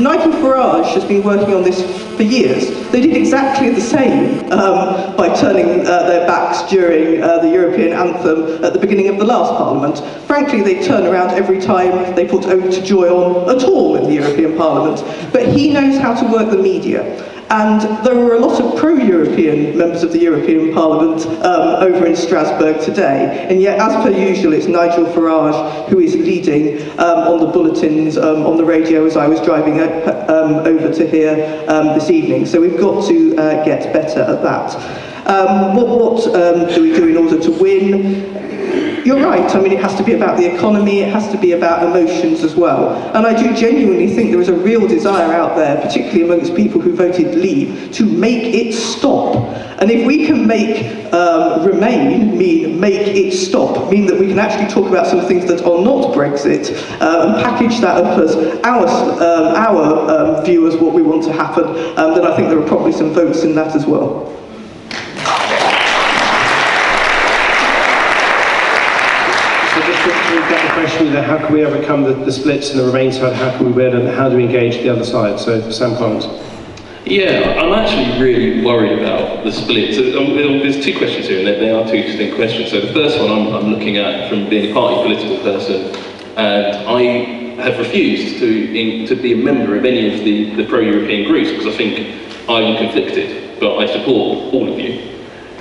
Nigel Farage has been working on this for years. They did exactly the same by turning their backs during the European anthem at the beginning of the last Parliament. Frankly, they turn around every time they put Ode to Joy on at all in the European Parliament. But he knows how to work the media. And there were a lot of pro-European members of the European Parliament over in Strasbourg today. And yet, as per usual, it's Nigel Farage who is leading on the bulletins on the radio as I was driving over to here this evening. So we've got to get better at that. What do we do in order to win? You're right, I mean, it has to be about the economy, it has to be about emotions as well. And I do genuinely think there is a real desire out there, particularly amongst people who voted Leave, to make it stop. And if we can make Remain mean make it stop, mean that we can actually talk about some things that are not Brexit, and package that up as our view as what we want to happen, then I think there are probably some votes in that as well. Get the question how can we overcome the splits in the Remain side, how can we win, and how do we engage the other side? So Sam Collins. Yeah, I'm actually really worried about the split. So there's two questions here, and they are two distinct questions. So the first one I'm looking at from being a party political person, and I have refused to be a member of any of the pro-European groups because I think I'm conflicted, but I support all of you.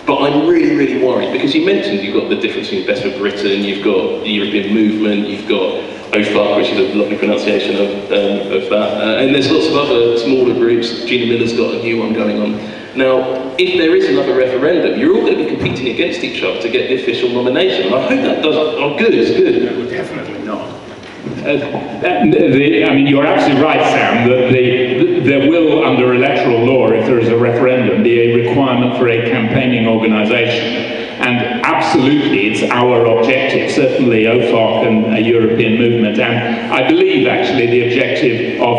But I'm really, really worried because you mentioned you've got the difference between Best for Britain, you've got the European movement, you've got OFAC, which is a lovely pronunciation of that, and there's lots of other smaller groups. Gina Miller's got a new one going on. Now, if there is another referendum, you're all going to be competing against each other to get the official nomination. And I hope that does. Oh, good, it's good. No, definitely not. I mean, you're absolutely right, Sam, that there will, under electoral law, if there is a referendum, be a requirement for a campaigning organisation. And absolutely, it's our objective, certainly OFAC and a European movement, and I believe, actually, the objective of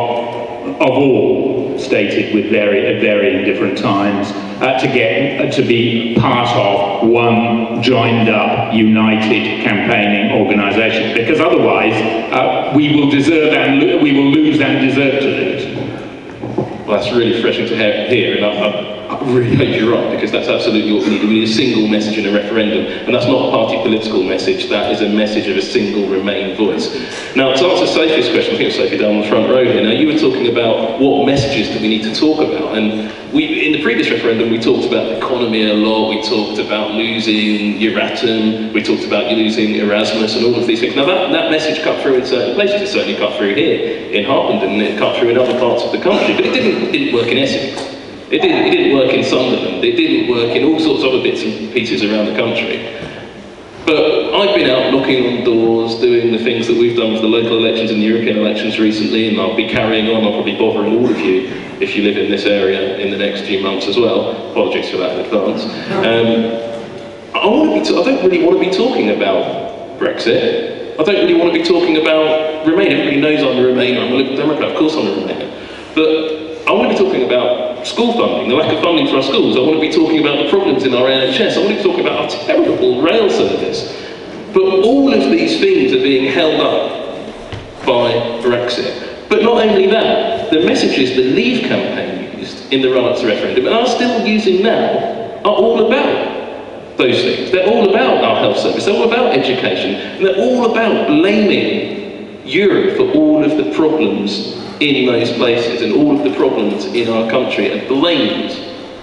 all, stated with at varying different times, to be part of one joined-up, united campaigning organisation, because otherwise we will lose and deserve to lose. Well, that's really refreshing to hear, and I really hope you're right, because that's absolutely what we need. We need a single message in a referendum, and that's not a party political message, that is a message of a single Remain voice. Now, to answer Sophie's question, I think it was Sophie down the front row here, now you were talking about what messages do we need to talk about, and in the previous referendum we talked about the economy a lot, we talked about losing Euratom, we talked about losing Erasmus and all of these things. Now that message cut through in certain places, it certainly cut through here in Harpenden, and it cut through in other parts of the country, but it didn't work in Essex. It didn't work in Sunderland, it didn't work in all sorts of other bits and pieces around the country. But I've been out knocking on doors, doing the things that we've done with the local elections and the European elections recently, and I'll be carrying on, I'll probably bothering all of you if you live in this area in the next few months as well. Apologies for that in advance. I don't really want to be talking about Brexit. I don't really want to be talking about Remain. Everybody knows I'm a Remainer, I'm a Liberal Democrat, of course I'm a Remainer. But I want to be talking about school funding, the lack of funding for our schools. I want to be talking about the problems in our NHS. I want to be talking about our terrible rail service. But all of these things are being held up by Brexit. But not only that, the messages the Leave campaign used in the run-up to the referendum, and are still using now, are all about those things. They're all about our health service, they're all about education, and they're all about blaming Europe for all of the problems in those places and all of the problems in our country are blamed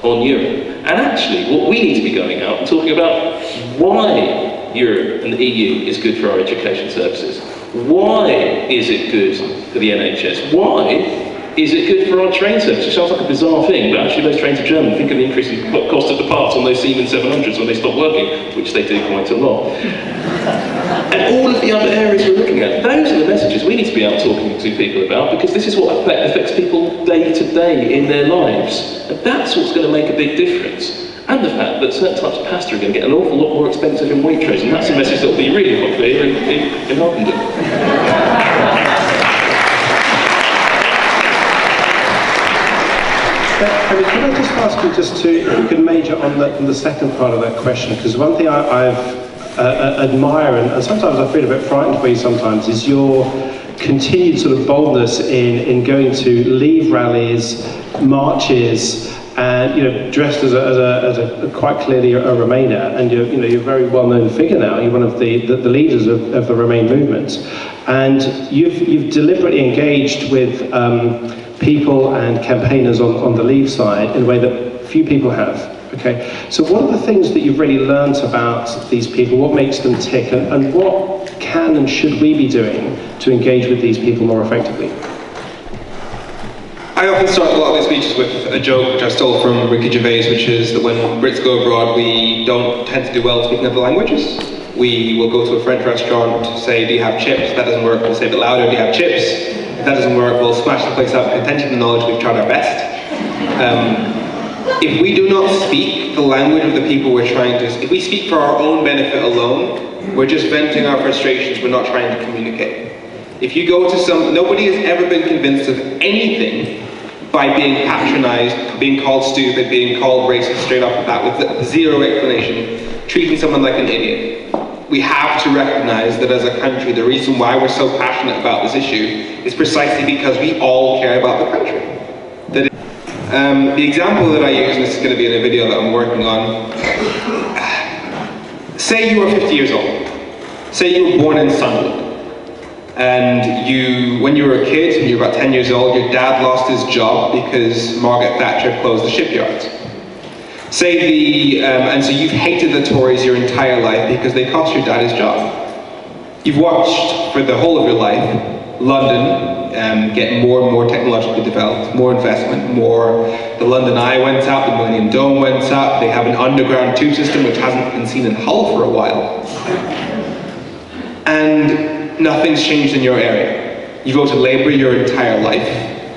on Europe. And actually, what we need to be going out and talking about why Europe and the EU is good for our education services. Why is it good for the NHS? Why is it good for our train service? It sounds like a bizarre thing, but actually those trains are German. Think of the increasing cost of the parts on those Siemens 700s when they stop working, which they do quite a lot. And all of the other areas we're looking at, those are the messages we need to be out talking to people about, because this is what affects people day to day in their lives. And that's what's going to make a big difference. And the fact that certain types of pasta are going to get an awful lot more expensive in Waitrose, and that's a message that will be really popular here in Harpenden. Can I just ask you if you can major on the second part of that question, because one thing I admire, and sometimes I feel a bit frightened by you sometimes, is your continued sort of boldness in going to leave rallies, marches, and dressed as a quite clearly a Remainer, and you're a very well-known figure now. You're one of the leaders of the Remain movement, and you've deliberately engaged with people and campaigners on the Leave side in a way that few people have. Okay, so what are the things that you've really learnt about these people? What makes them tick, and what can and should we be doing to engage with these people more effectively? I often start a lot of these speeches with a joke which I stole from Ricky Gervais, which is that when Brits go abroad, we don't tend to do well speaking other languages. We will go to a French restaurant, say, do you have chips? If that doesn't work, we'll say a bit louder, do you have chips? If that doesn't work, we'll smash the place up, contention and knowledge, we've tried our best. If we do not speak the language of the people we're trying to, if we speak for our own benefit alone, we're just venting our frustrations, we're not trying to communicate. If you go to nobody has ever been convinced of anything by being patronised, being called stupid, being called racist straight off the bat with zero explanation, treating someone like an idiot. We have to recognise that as a country, the reason why we're so passionate about this issue is precisely because we all care about the country. The example that I use, and this is going to be in a video that I'm working on, say you were 50 years old. Say you were born in Sunderland. And when you were a kid, when you were about 10 years old, your dad lost his job because Margaret Thatcher closed the shipyards. And so you've hated the Tories your entire life because they cost your dad his job. You've watched for the whole of your life London get more and more technologically developed, more investment, the London Eye went up, the Millennium Dome went up, they have an underground tube system which hasn't been seen in Hull for a while. And nothing's changed in your area. You voted Labour your entire life,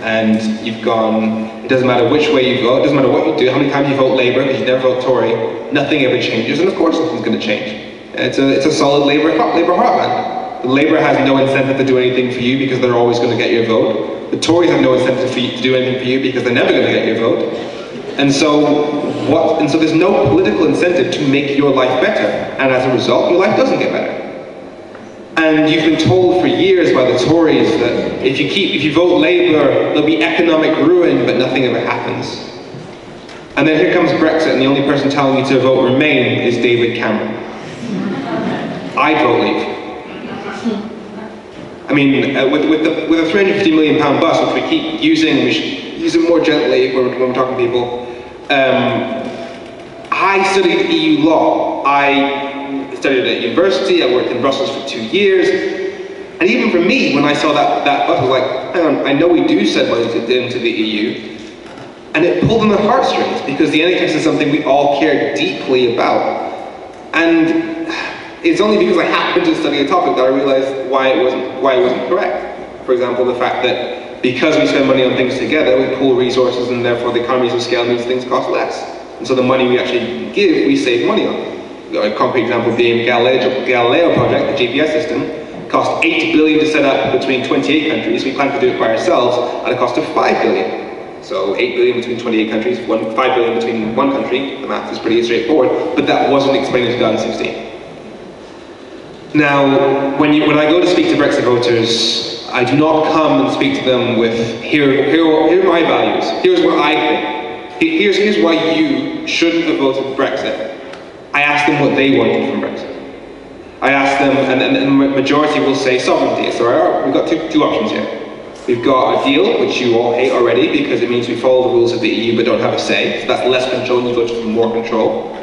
and you've gone, it doesn't matter which way you vote, it doesn't matter what you do, how many times you vote Labour, because you never vote Tory, nothing ever changes, and of course nothing's going to change. It's a solid Labour heartland. Labour has no incentive to do anything for you because they're always going to get your vote. The Tories have no incentive to do anything for you because they're never going to get your vote. And so there's no political incentive to make your life better. And as a result, your life doesn't get better. And you've been told for years by the Tories that if you vote Labour, there'll be economic ruin, but nothing ever happens. And then here comes Brexit, and the only person telling you to vote Remain is David Cameron. I'd vote Leave. I mean, with a £350 million bus, which we keep using, we should use it more gently when we're talking to people. I studied EU law. I studied at university, I worked in Brussels for 2 years, and even for me, when I saw that bus, I was like, hang on, I know we do send money into the EU, and it pulled on the heartstrings, because the NHS is something we all care deeply about. And it's only because I happened to study a topic that I realized why it wasn't correct. For example, the fact that because we spend money on things together, we pool resources, and therefore the economies of scale means things cost less. And so the money we actually give, we save money on. A concrete example being the Galileo project, the GPS system, cost $8 billion to set up between 28 countries. We plan to do it by ourselves at a cost of $5 billion. So $8 billion between 28 countries, $5 billion between one country. The math is pretty straightforward, but that wasn't explained in 2016. Now, when I go to speak to Brexit voters, I do not come and speak to them with, here are my values, here's what I think, here's why you shouldn't have voted for Brexit. I ask them what they wanted from Brexit. I ask them, and the majority will say sovereignty. So we've got two options here. We've got a deal, which you all hate already, because it means we follow the rules of the EU but don't have a say. So that's less control, and you vote for more control.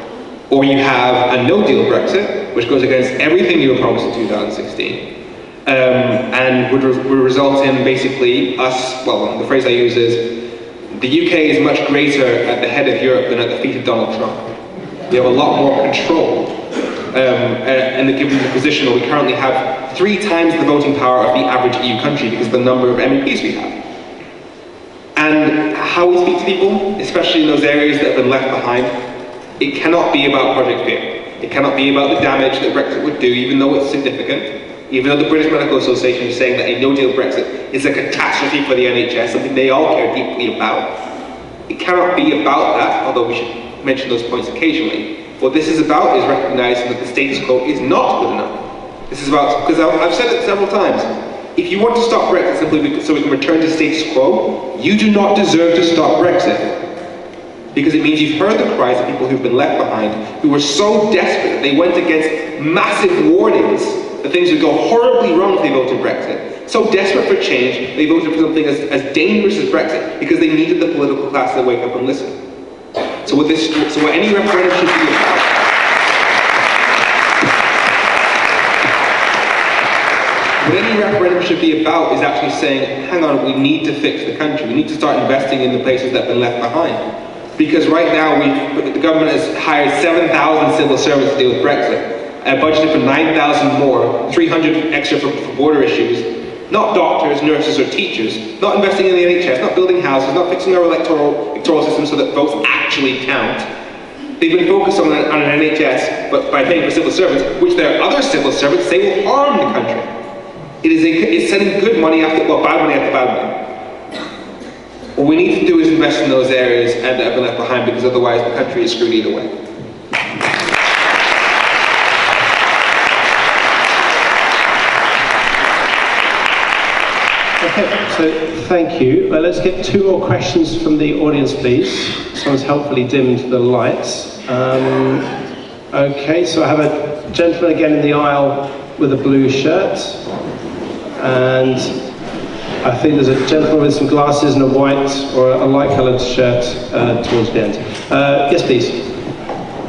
Or you have a no-deal Brexit, which goes against everything you were promised in 2016, and would result in basically us, well, the phrase I use is, the UK is much greater at the head of Europe than at the feet of Donald Trump. We have a lot more control, and given the position where we currently have 3 times the voting power of the average EU country because of the number of MEPs we have. And how we speak to people, especially in those areas that have been left behind, it cannot be about Project Fear. It cannot be about the damage that Brexit would do, even though it's significant. Even though the British Medical Association is saying that a no-deal Brexit is a catastrophe for the NHS, something they all care deeply about. It cannot be about that, although we should mention those points occasionally. What this is about is recognizing that the status quo is not good enough. This is about, because I've said it several times, If you want to stop Brexit simply so we can return to status quo, you do not deserve to stop Brexit. Because it means you've heard the cries of people who've been left behind, who were so desperate that they went against massive warnings that things would go horribly wrong if they voted Brexit. So desperate for change, they voted for something as dangerous as Brexit because they needed the political class to wake up and listen. So what any referendum should be about, what any referendum should be about is actually saying, hang on, we need to fix the country. We need to start investing in the places that have been left behind. Because right now, the government has hired 7,000 civil servants to deal with Brexit, and budgeted for 9,000 more, 300 extra for border issues. Not doctors, nurses, or teachers. Not investing in the NHS, not building houses, not fixing our electoral system so that votes actually count. They've been focused on an NHS, but by paying for civil servants, which there are other civil servants say will harm the country. It's sending good money after, well, bad money after bad money. What we need to do is invest in those areas and that have been left behind, because otherwise the country is screwed either way. Okay, so thank you. Let's get 2 more questions from the audience, please. Someone's helpfully dimmed the lights. Okay, so I have a gentleman again in the aisle with a blue shirt, and I think there's a gentleman with some glasses and a white or a light-coloured shirt towards the end. Yes, please.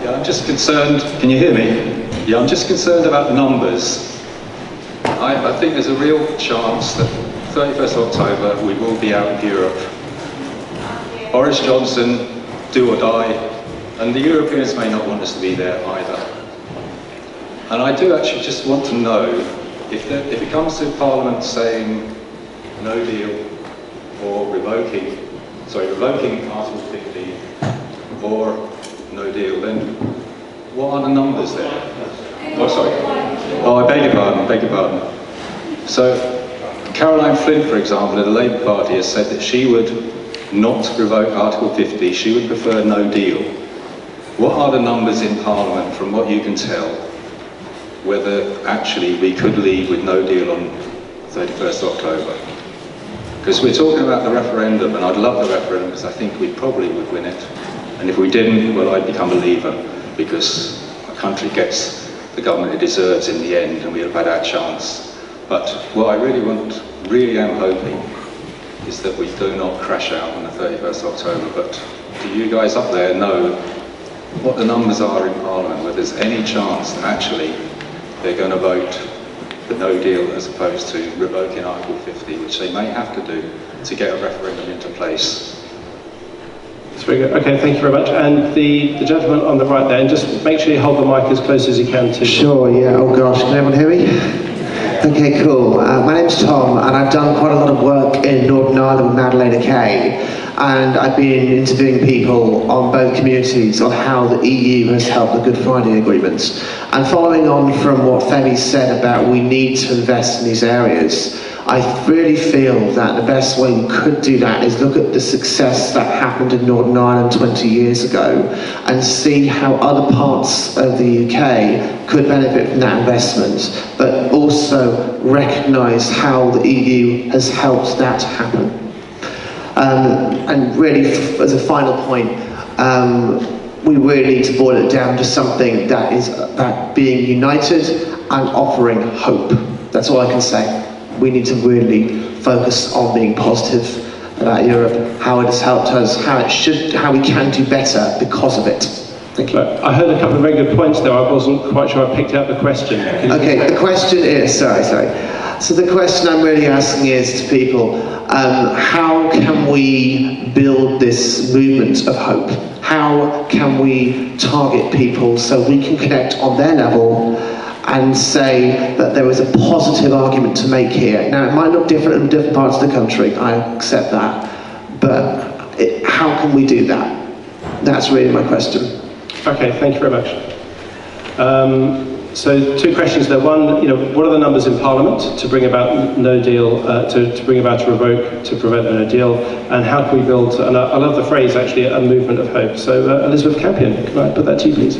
Yeah, I'm just concerned. Can you hear me? Yeah, I'm just concerned about numbers. I think there's a real chance that 31st October we will be out of Europe. Boris Johnson, do or die, and the Europeans may not want us to be there either. And I do actually just want to know if it comes to Parliament saying no deal or revoking Article 50 or no deal, then what are the numbers there? Oh, sorry. Oh, I beg your pardon. So, Caroline Flint, for example, of the Labour Party has said that she would not revoke Article 50, she would prefer no deal. What are the numbers in Parliament, from what you can tell, whether actually we could leave with no deal on 31st October? Because we're talking about the referendum, and I'd love the referendum because I think we probably would win it. And if we didn't, well, I'd become a leaver, because our country gets the government it deserves in the end, and we have had our chance. But what I really am hoping, is that we do not crash out on the 31st October. But do you guys up there know what the numbers are in Parliament, whether there's any chance that actually they're going to vote for no deal as opposed to revoking Article 50, which they may have to do to get a referendum into place? That's very good. Okay, thank you very much. And the gentleman on the right there, and just make sure you hold the mic as close as you can to. Sure, yeah. Oh gosh, can everyone hear me? Okay, cool. My name's Tom, and I've done quite a lot of work in Northern Ireland with Madeleine Kay, and I've been interviewing people on both communities on how the EU has helped the Good Friday Agreement. And following on from what Femi said about we need to invest in these areas, I really feel that the best way we could do that is look at the success that happened in Northern Ireland 20 years ago and see how other parts of the UK could benefit from that investment, but also recognise how the EU has helped that happen. And really, as a final point, we really need to boil it down to something that is about being united and offering hope. That's all I can say. We need to really focus on being positive about Europe, how it has helped us, how we can do better because of it. Thank you. I heard a couple of very good points there. I wasn't quite sure I picked out the question. Okay, the question is, sorry. So the question I'm really asking is to people, how can we build this movement of hope? How can we target people so we can connect on their level and say that there is a positive argument to make here? Now, it might look different in different parts of the country, I accept that, but how can we do that? That's really my question. Okay, thank you very much. So 2 questions there. One, what are the numbers in Parliament to bring about no deal, to bring about a revoke, to prevent a no deal, and how can we build, and I love the phrase actually, a movement of hope. So Elizabeth Campion, can I put that to you please?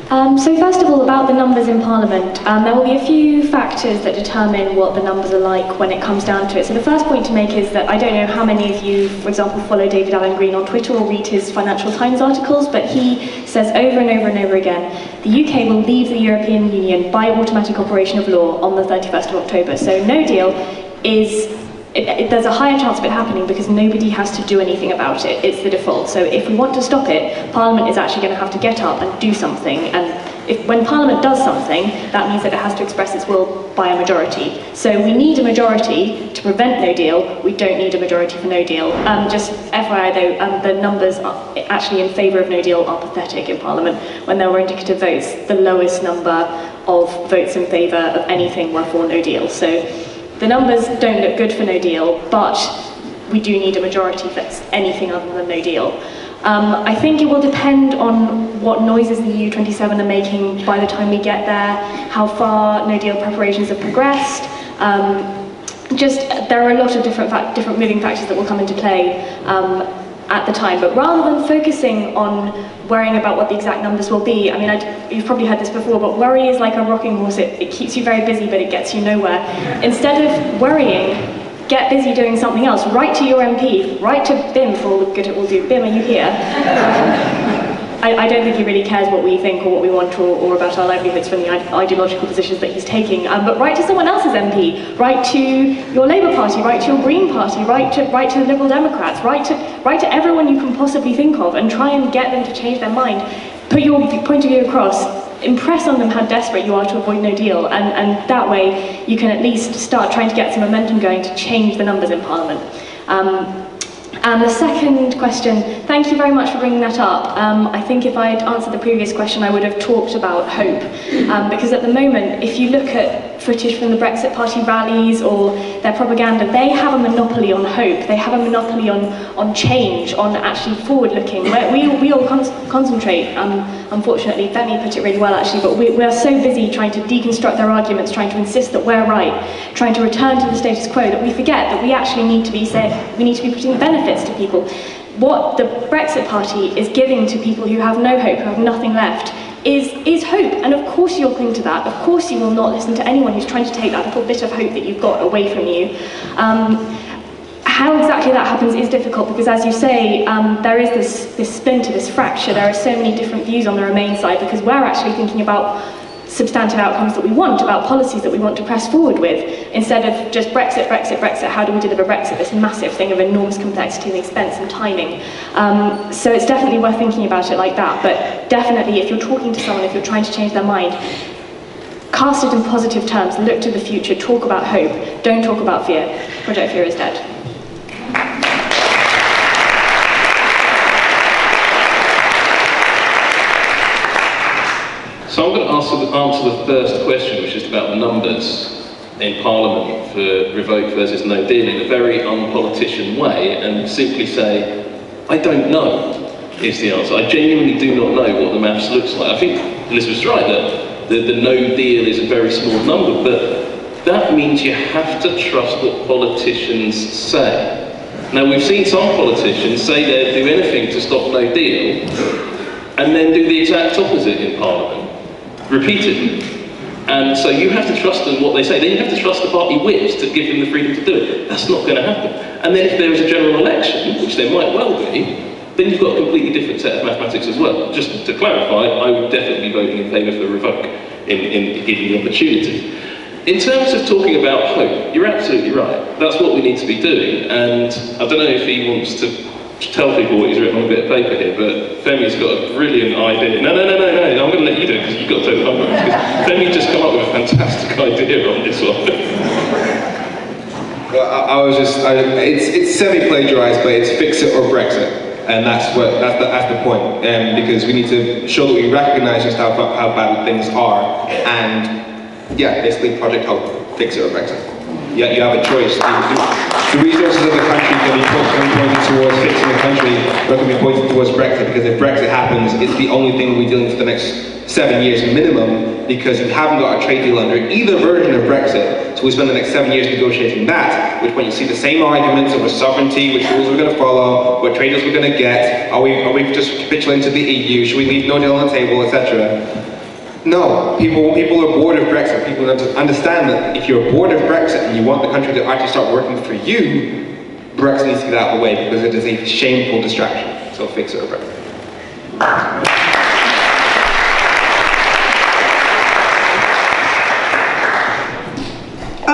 So first of all, about the numbers in Parliament, there will be a few factors that determine what the numbers are like when it comes down to it. So the first point to make is that I don't know how many of you, for example, follow David Allen Green on Twitter or read his Financial Times articles, but he says over and over and over again, the UK will leave the European Union by automatic operation of law on the 31st of October. So no deal is... there's a higher chance of it happening because nobody has to do anything about it. It's the default. So if we want to stop it, Parliament is actually going to have to get up and do something. And when Parliament does something, that means that it has to express its will by a majority. So we need a majority to prevent no deal. We don't need a majority for no deal. Just FYI though, the numbers actually in favour of no deal are pathetic in Parliament. When there were indicative votes, the lowest number of votes in favour of anything were for no deal. So the numbers don't look good for no deal, but we do need a majority that's anything other than no deal. I think it will depend on what noises the EU27 are making by the time we get there, how far no deal preparations have progressed. There are a lot of different moving factors that will come into play at the time, but rather than focusing on worrying about what the exact numbers will be, I mean, you've probably heard this before, but worry is like a rocking horse. It keeps you very busy, but it gets you nowhere. Instead of worrying, get busy doing something else. Write to your MP, write to BIM for all the good it will do. BIM, are you here? I don't think he really cares what we think or what we want or about our livelihoods from the ideological positions that he's taking. But write to someone else's MP. Write to your Labour Party. Write to your Green Party. Write to the Liberal Democrats. Write to everyone you can possibly think of and try and get them to change their mind. Put your point of view across. Impress on them how desperate you are to avoid no deal, and that way you can at least start trying to get some momentum going to change the numbers in Parliament. And the second question, thank you very much for bringing that up. I think if I had answered the previous question, I would have talked about hope. Because at the moment, if you look at footage from the Brexit Party rallies or their propaganda, they have a monopoly on hope. They have a monopoly on change, on actually forward-looking. We all concentrate, unfortunately, Femi put it really well actually, but we are so busy trying to deconstruct their arguments, trying to insist that we're right, trying to return to the status quo, that we forget that we actually need to be putting benefits to people. What the Brexit Party is giving to people who have no hope, who have nothing left, is hope. And of course you'll cling to that. Of course you will not listen to anyone who's trying to take that little bit of hope that you've got away from you. How exactly that happens is difficult because, as you say, there is this splinter, this fracture. There are so many different views on the Remain side because we're actually thinking about substantive outcomes that we want, about policies that we want to press forward with, instead of just Brexit, Brexit, Brexit, how do we deliver Brexit, this massive thing of enormous complexity and expense and timing. So it's definitely worth thinking about it like that, but definitely if you're talking to someone, if you're trying to change their mind, cast it in positive terms, look to the future, talk about hope, don't talk about fear. Project Fear is dead. So I'm going to answer the first question, which is about the numbers in Parliament for revoke versus no deal in a very unpolitician way and simply say, I don't know, is the answer. I genuinely do not know what the maths looks like. I think Elizabeth's right that the no deal is a very small number, but that means you have to trust what politicians say. Now we've seen some politicians say they'd do anything to stop no deal and then do the exact opposite in Parliament. Repeatedly. And so you have to trust them what they say. Then you have to trust the party whips to give them the freedom to do it. That's not going to happen. And then if there is a general election, which there might well be, then you've got a completely different set of mathematics as well. Just to clarify, I would definitely be voting in favour for revoke in giving the opportunity. In terms of talking about hope, you're absolutely right. That's what we need to be doing. And I don't know if he wants to tell people what he's written on a bit of paper here, but Femi's got a brilliant idea. No, I'm going to let you do it because you've got to take the fun because Femi just come up with a fantastic idea on this one. Well, it's semi-plagiarised, but it's fix it or Brexit, and that's the point. Because we need to show that we recognise just how bad things are, and yeah, basically Project Hope, fix it or Brexit. Yeah, you have a choice. The resources of the country can be pointed towards fixing the country, or can be pointed towards Brexit, because if Brexit happens, it's the only thing we'll be dealing with for the next 7 years minimum, because we haven't got a trade deal under either version of Brexit, so we spend the next 7 years negotiating that, which when you see the same arguments over sovereignty, which rules we're going to follow, what trade deals we're going to get, are we just capitulating to the EU, should we leave no deal on the table, etc. No, people are bored of Brexit. People understand that if you're bored of Brexit and you want the country to actually start working for you, Brexit needs to get out of the way because it is a shameful distraction. So fix it or Brexit.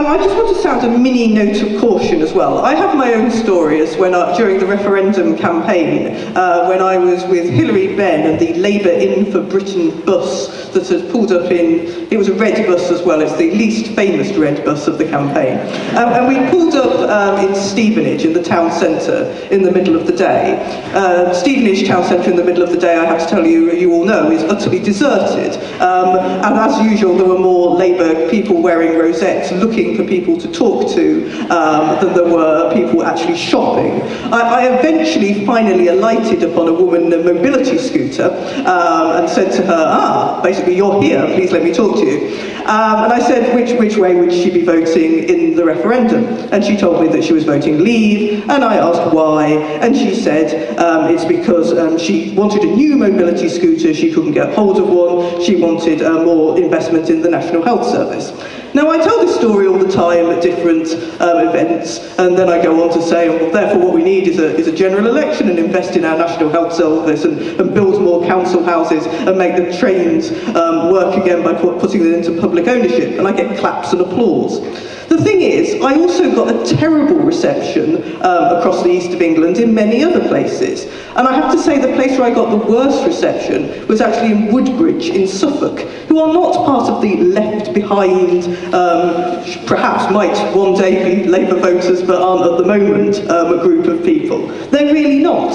I just want to sound a mini note of caution as well. I have my own story as during the referendum campaign, when I was with Hilary Benn and the Labour In for Britain bus that had pulled up in, it was a red bus as well, it's the least famous red bus of the campaign. And we pulled up in Stevenage, in the town centre, in the middle of the day. Stevenage town centre in the middle of the day, I have to tell you, you all know, is utterly deserted. And as usual, there were more Labour people wearing rosettes looking for people to talk to than there were people actually shopping. I eventually finally alighted upon a woman in a mobility scooter and said to her, basically, you're here, please let me talk to you. And I said, which way would she be voting in the referendum? And she told me that she was voting Leave, and I asked why, and she said it's because she wanted a new mobility scooter, she couldn't get hold of one, she wanted more investment in the National Health Service. Now, I tell this story all the time at different events, and then I go on to say, well, therefore what we need is a general election and invest in our National Health Service and build more council houses and make the trains work again by putting them into public ownership. And I get claps and applause. The thing is, I also got a terrible reception across the east of England in many other places. And I have to say the place where I got the worst reception was actually in Woodbridge in Suffolk, who are not part of the left behind, perhaps might one day be Labour voters but aren't at the moment, a group of people. They're really not.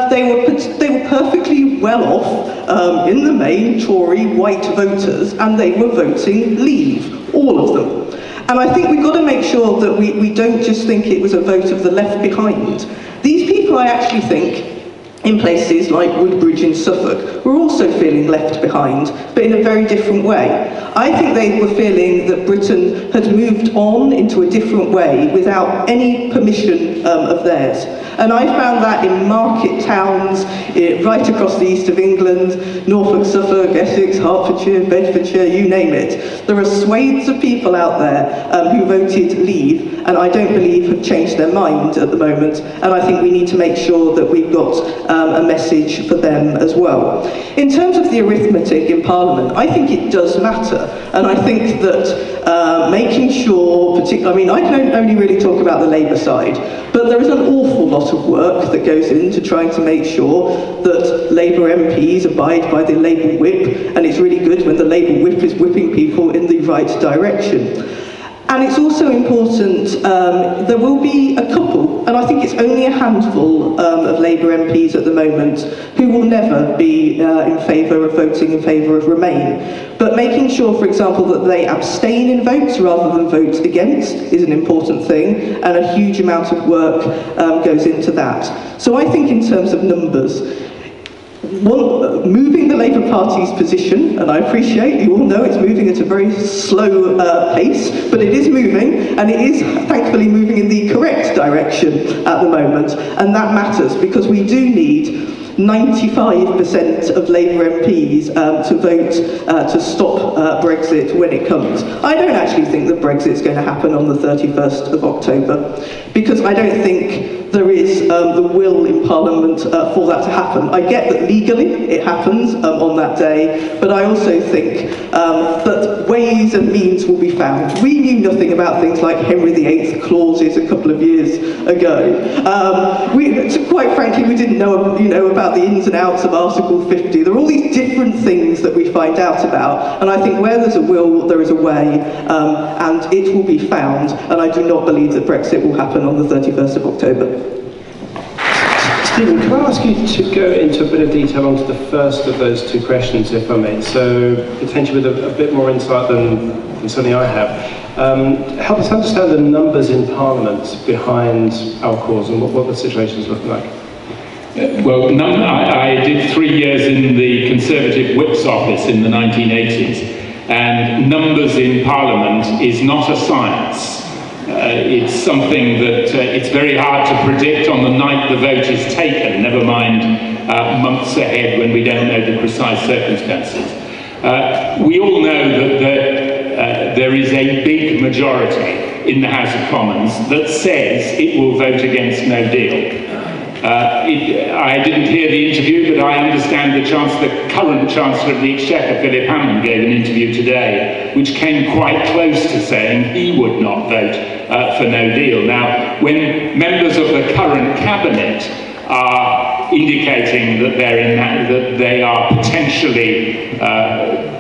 They were perfectly well off, in the main, Tory white voters, and they were voting Leave, all of them. And I think we've got to make sure that we don't just think it was a vote of the left behind. These people, I actually think, in places like Woodbridge in Suffolk, were also feeling left behind, but in a very different way. I think they were feeling that Britain had moved on into a different way without any permission of theirs. And I found that in market towns right across the east of England, Norfolk, Suffolk, Essex, Hertfordshire, Bedfordshire, you name it. There are swathes of people out there who voted Leave, and I don't believe have changed their mind at the moment. And I think we need to make sure that we've got a message for them as well. In terms of the arithmetic in Parliament, I think it does matter. And I think that making sure, I mean, I can only really talk about the Labour side, but there is an awful lot of work that goes into trying to make sure that Labour MPs abide by the Labour whip, and it's really good when the Labour whip is whipping people in the right direction. And it's also important, there will be a couple, and I think it's only a handful of Labour MPs at the moment, who will never be in favour of voting in favour of Remain. But making sure, for example, that they abstain in votes rather than vote against is an important thing, and a huge amount of work goes into that. So I think in terms of numbers, moving the Labour Party's position, and I appreciate, you all know it's moving at a very slow pace, but it is moving, and it is thankfully moving in the correct direction at the moment, and that matters because we do need 95% of Labour MPs to vote to stop Brexit when it comes. I don't actually think that Brexit's going to happen on the 31st of October, because I don't think there is the will in Parliament for that to happen. I get that legally it happens on that day, but I also think that ways and means will be found. We knew nothing about things like Henry VIII clauses a couple of years ago. Quite frankly, we didn't know about the ins and outs of Article 50. There are all these different things that we find out about, and I think where there's a will, there is a way, and it will be found, and I do not believe that Brexit will happen on the 31st of October. Stephen, can I ask you to go into a bit of detail onto the first of those two questions, if I may? So, potentially with a bit more insight than certainly I have. Help us understand the numbers in Parliament behind our cause and what the situation is looking like. Well, I did 3 years in the Conservative Whip's office in the 1980s, and numbers in Parliament is not a science. It's something that it's very hard to predict on the night the vote is taken, never mind months ahead when we don't know the precise circumstances. We all know that there is a big majority in the House of Commons that says it will vote against no deal. I didn't hear the interview, but I understand the current Chancellor of the Exchequer, Philip Hammond, gave an interview today which came quite close to saying he would not vote for no deal. Now, when members of the current cabinet are indicating that that they are potentially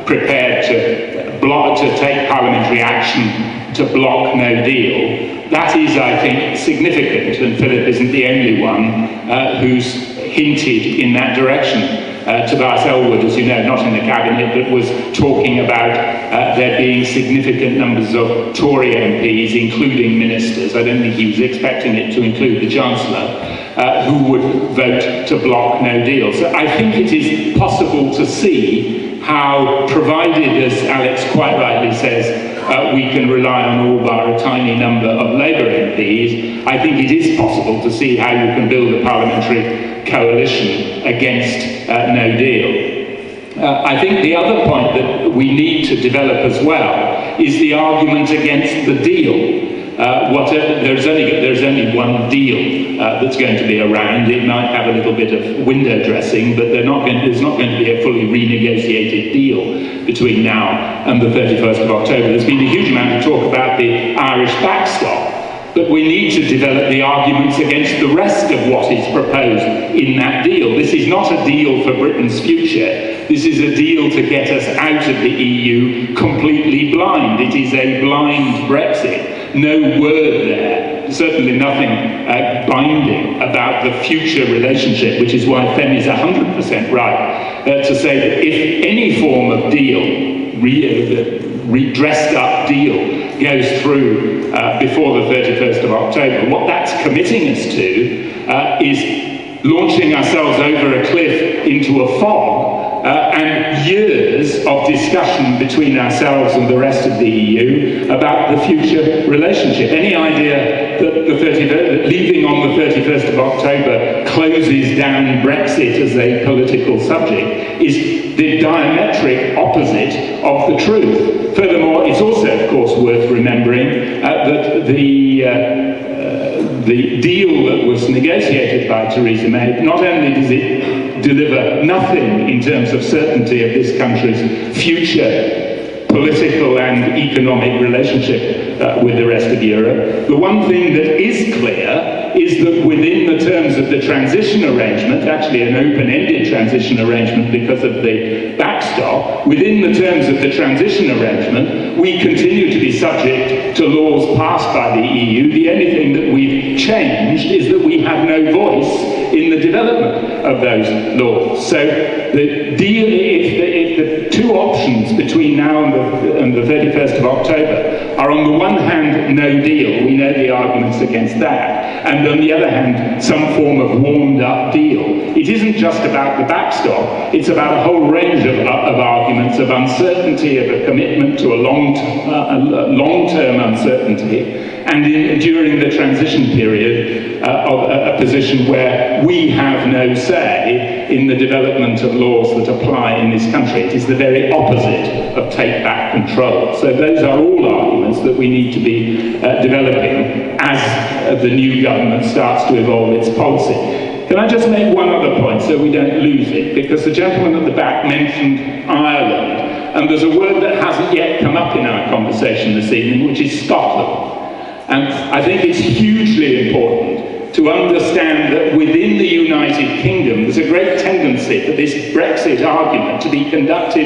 prepared to take parliamentary action to block no deal, that is, I think, significant, and Philip isn't the only one who's hinted in that direction. Tobias Ellwood, as you know, not in the cabinet, but was talking about there being significant numbers of Tory MPs, including ministers. I don't think he was expecting it to include the Chancellor, who would vote to block no deal. So I think it is possible to see how, provided, as Alex quite rightly says, we can rely on all bar a tiny number of Labour MPs, I think it is possible to see how you can build a parliamentary coalition against no deal. I think the other point that we need to develop as well is the argument against the deal. There's only one deal that's going to be around. It might have a little bit of window dressing, but there's not going to be a fully renegotiated deal between now and the 31st of October. There's been a huge amount of talk about the Irish backstop, but we need to develop the arguments against the rest of what is proposed in that deal. This is not a deal for Britain's future. This is a deal to get us out of the EU completely blind. It is a blind Brexit. No word there, certainly nothing binding about the future relationship, which is why Femi is 100% right to say that if any form of deal, dressed up deal, goes through before the 31st of October, what that's committing us to is launching ourselves over a cliff into a fog and years of discussion between ourselves and the rest of the EU about the future relationship. Any idea that leaving on the 31st of October closes down Brexit as a political subject is the diametric opposite of the truth. Furthermore, it's also, of course, worth remembering that the deal that was negotiated by Theresa May, not only does it deliver nothing in terms of certainty of this country's future political and economic relationship with the rest of Europe, the one thing that is clear is that within the terms of the transition arrangement, actually an open-ended transition arrangement because of the backstop, within the terms of the transition arrangement, we continue to be subject to laws passed by the EU. The only thing that we've changed is that we have no voice in the development of those laws. So the deal, if the two options between now and the 31st of October are on the one hand no deal, we know the arguments against that, and on the other hand some form of warmed up deal. It isn't just about the backstop, it's about a whole range of arguments of uncertainty, of a commitment to a long-term uncertainty, and during the transition period of a position where we have no say in the development of laws that apply in this country. It is the very opposite of take back control. So those are all arguments that we need to be developing as the new government starts to evolve its policy. Can I just make one other point so we don't lose it? Because the gentleman at the back mentioned Ireland, and there's a word that hasn't yet come up in our conversation this evening, which is Scotland. And I think it's hugely important to understand that within the United Kingdom there's a great tendency for this Brexit argument to be conducted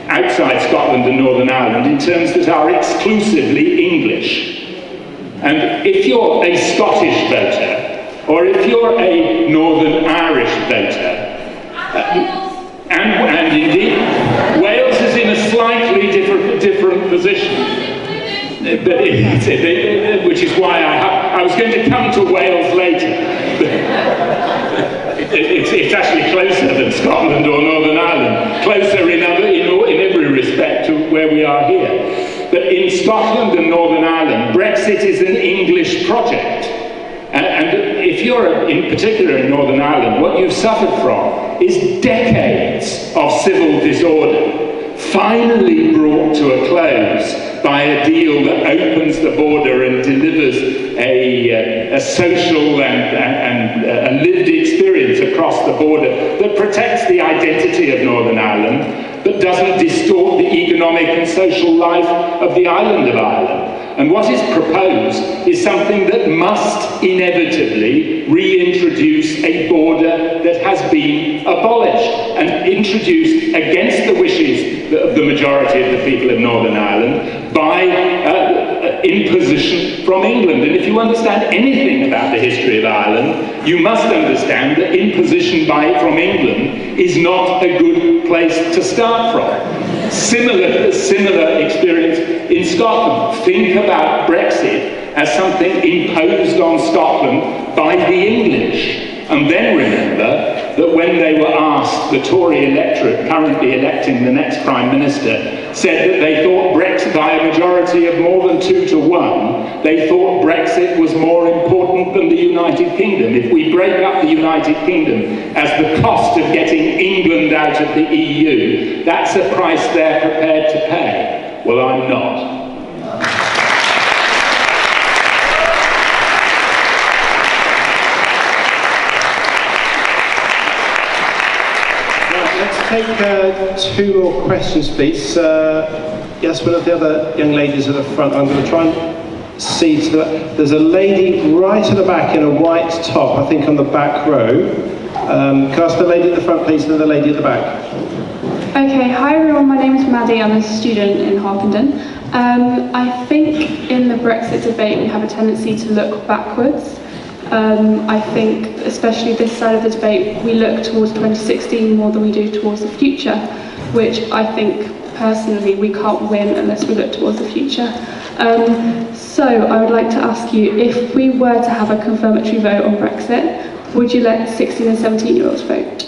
outside Scotland and Northern Ireland in terms that are exclusively English. And if you're a Scottish voter, or if you're a Northern Irish voter, and indeed Wales is in a slightly different position. Which is why I was going to come to Wales later. It's actually closer than Scotland or Northern Ireland, closer in every respect to where we are here. But in Scotland and Northern Ireland, Brexit is an English project. And if you're, in particular in Northern Ireland, what you've suffered from is decades of civil disorder, finally brought to a close by a deal that opens the border and delivers a social and lived experience across the border that protects the identity of Northern Ireland, but doesn't distort the economic and social life of the island of Ireland. And what is proposed is something that must inevitably reintroduce a border that has been abolished and introduced against the wishes of the majority of the people of Northern Ireland by imposition from England. And if you understand anything about the history of Ireland, you must understand that imposition from England is not a good place to start from. Similar experience in Scotland. Think about Brexit as something imposed on Scotland by the English. And then remember that when they were asked, the Tory electorate currently electing the next Prime Minister said that they thought Brexit, by a majority of more than 2-1, they thought Brexit was more important than the United Kingdom. If we break up the United Kingdom as the cost of getting England out of the EU, that's a price they're prepared to pay. Well, I'm not. Take two more questions, please. Yes, one of the other young ladies at the front. I'm going to try and see to that. There's a lady right at the back in a white top, I think on the back row. Can I ask the lady at the front, please, and then the lady at the back? Okay, hi everyone, my name is Maddie, I'm a student in Harpenden. I think in the Brexit debate we have a tendency to look backwards. I think, especially this side of the debate, we look towards 2016 more than we do towards the future, which I think, personally, we can't win unless we look towards the future. So I would like to ask you, if we were to have a confirmatory vote on Brexit, would you let 16 and 17-year-olds vote?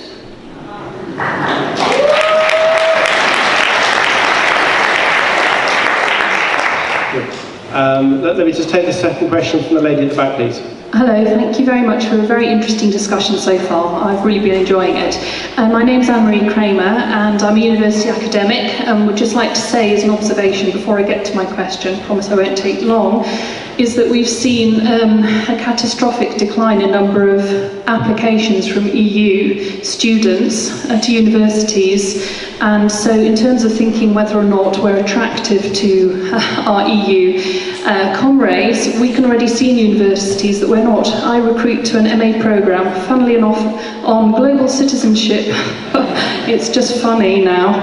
Let me just take the second question from the lady at the back, please. Hello, thank you very much for a very interesting discussion so far. I've really been enjoying it. My name's Anne-Marie Kramer and I'm a university academic and would just like to say as an observation before I get to my question, promise I won't take long, is that we've seen a catastrophic decline in number of applications from EU students to universities, and so in terms of thinking whether or not we're attractive to our EU comrades, we can already see in universities that we're not. I recruit to an MA programme, funnily enough, on global citizenship. It's just funny now.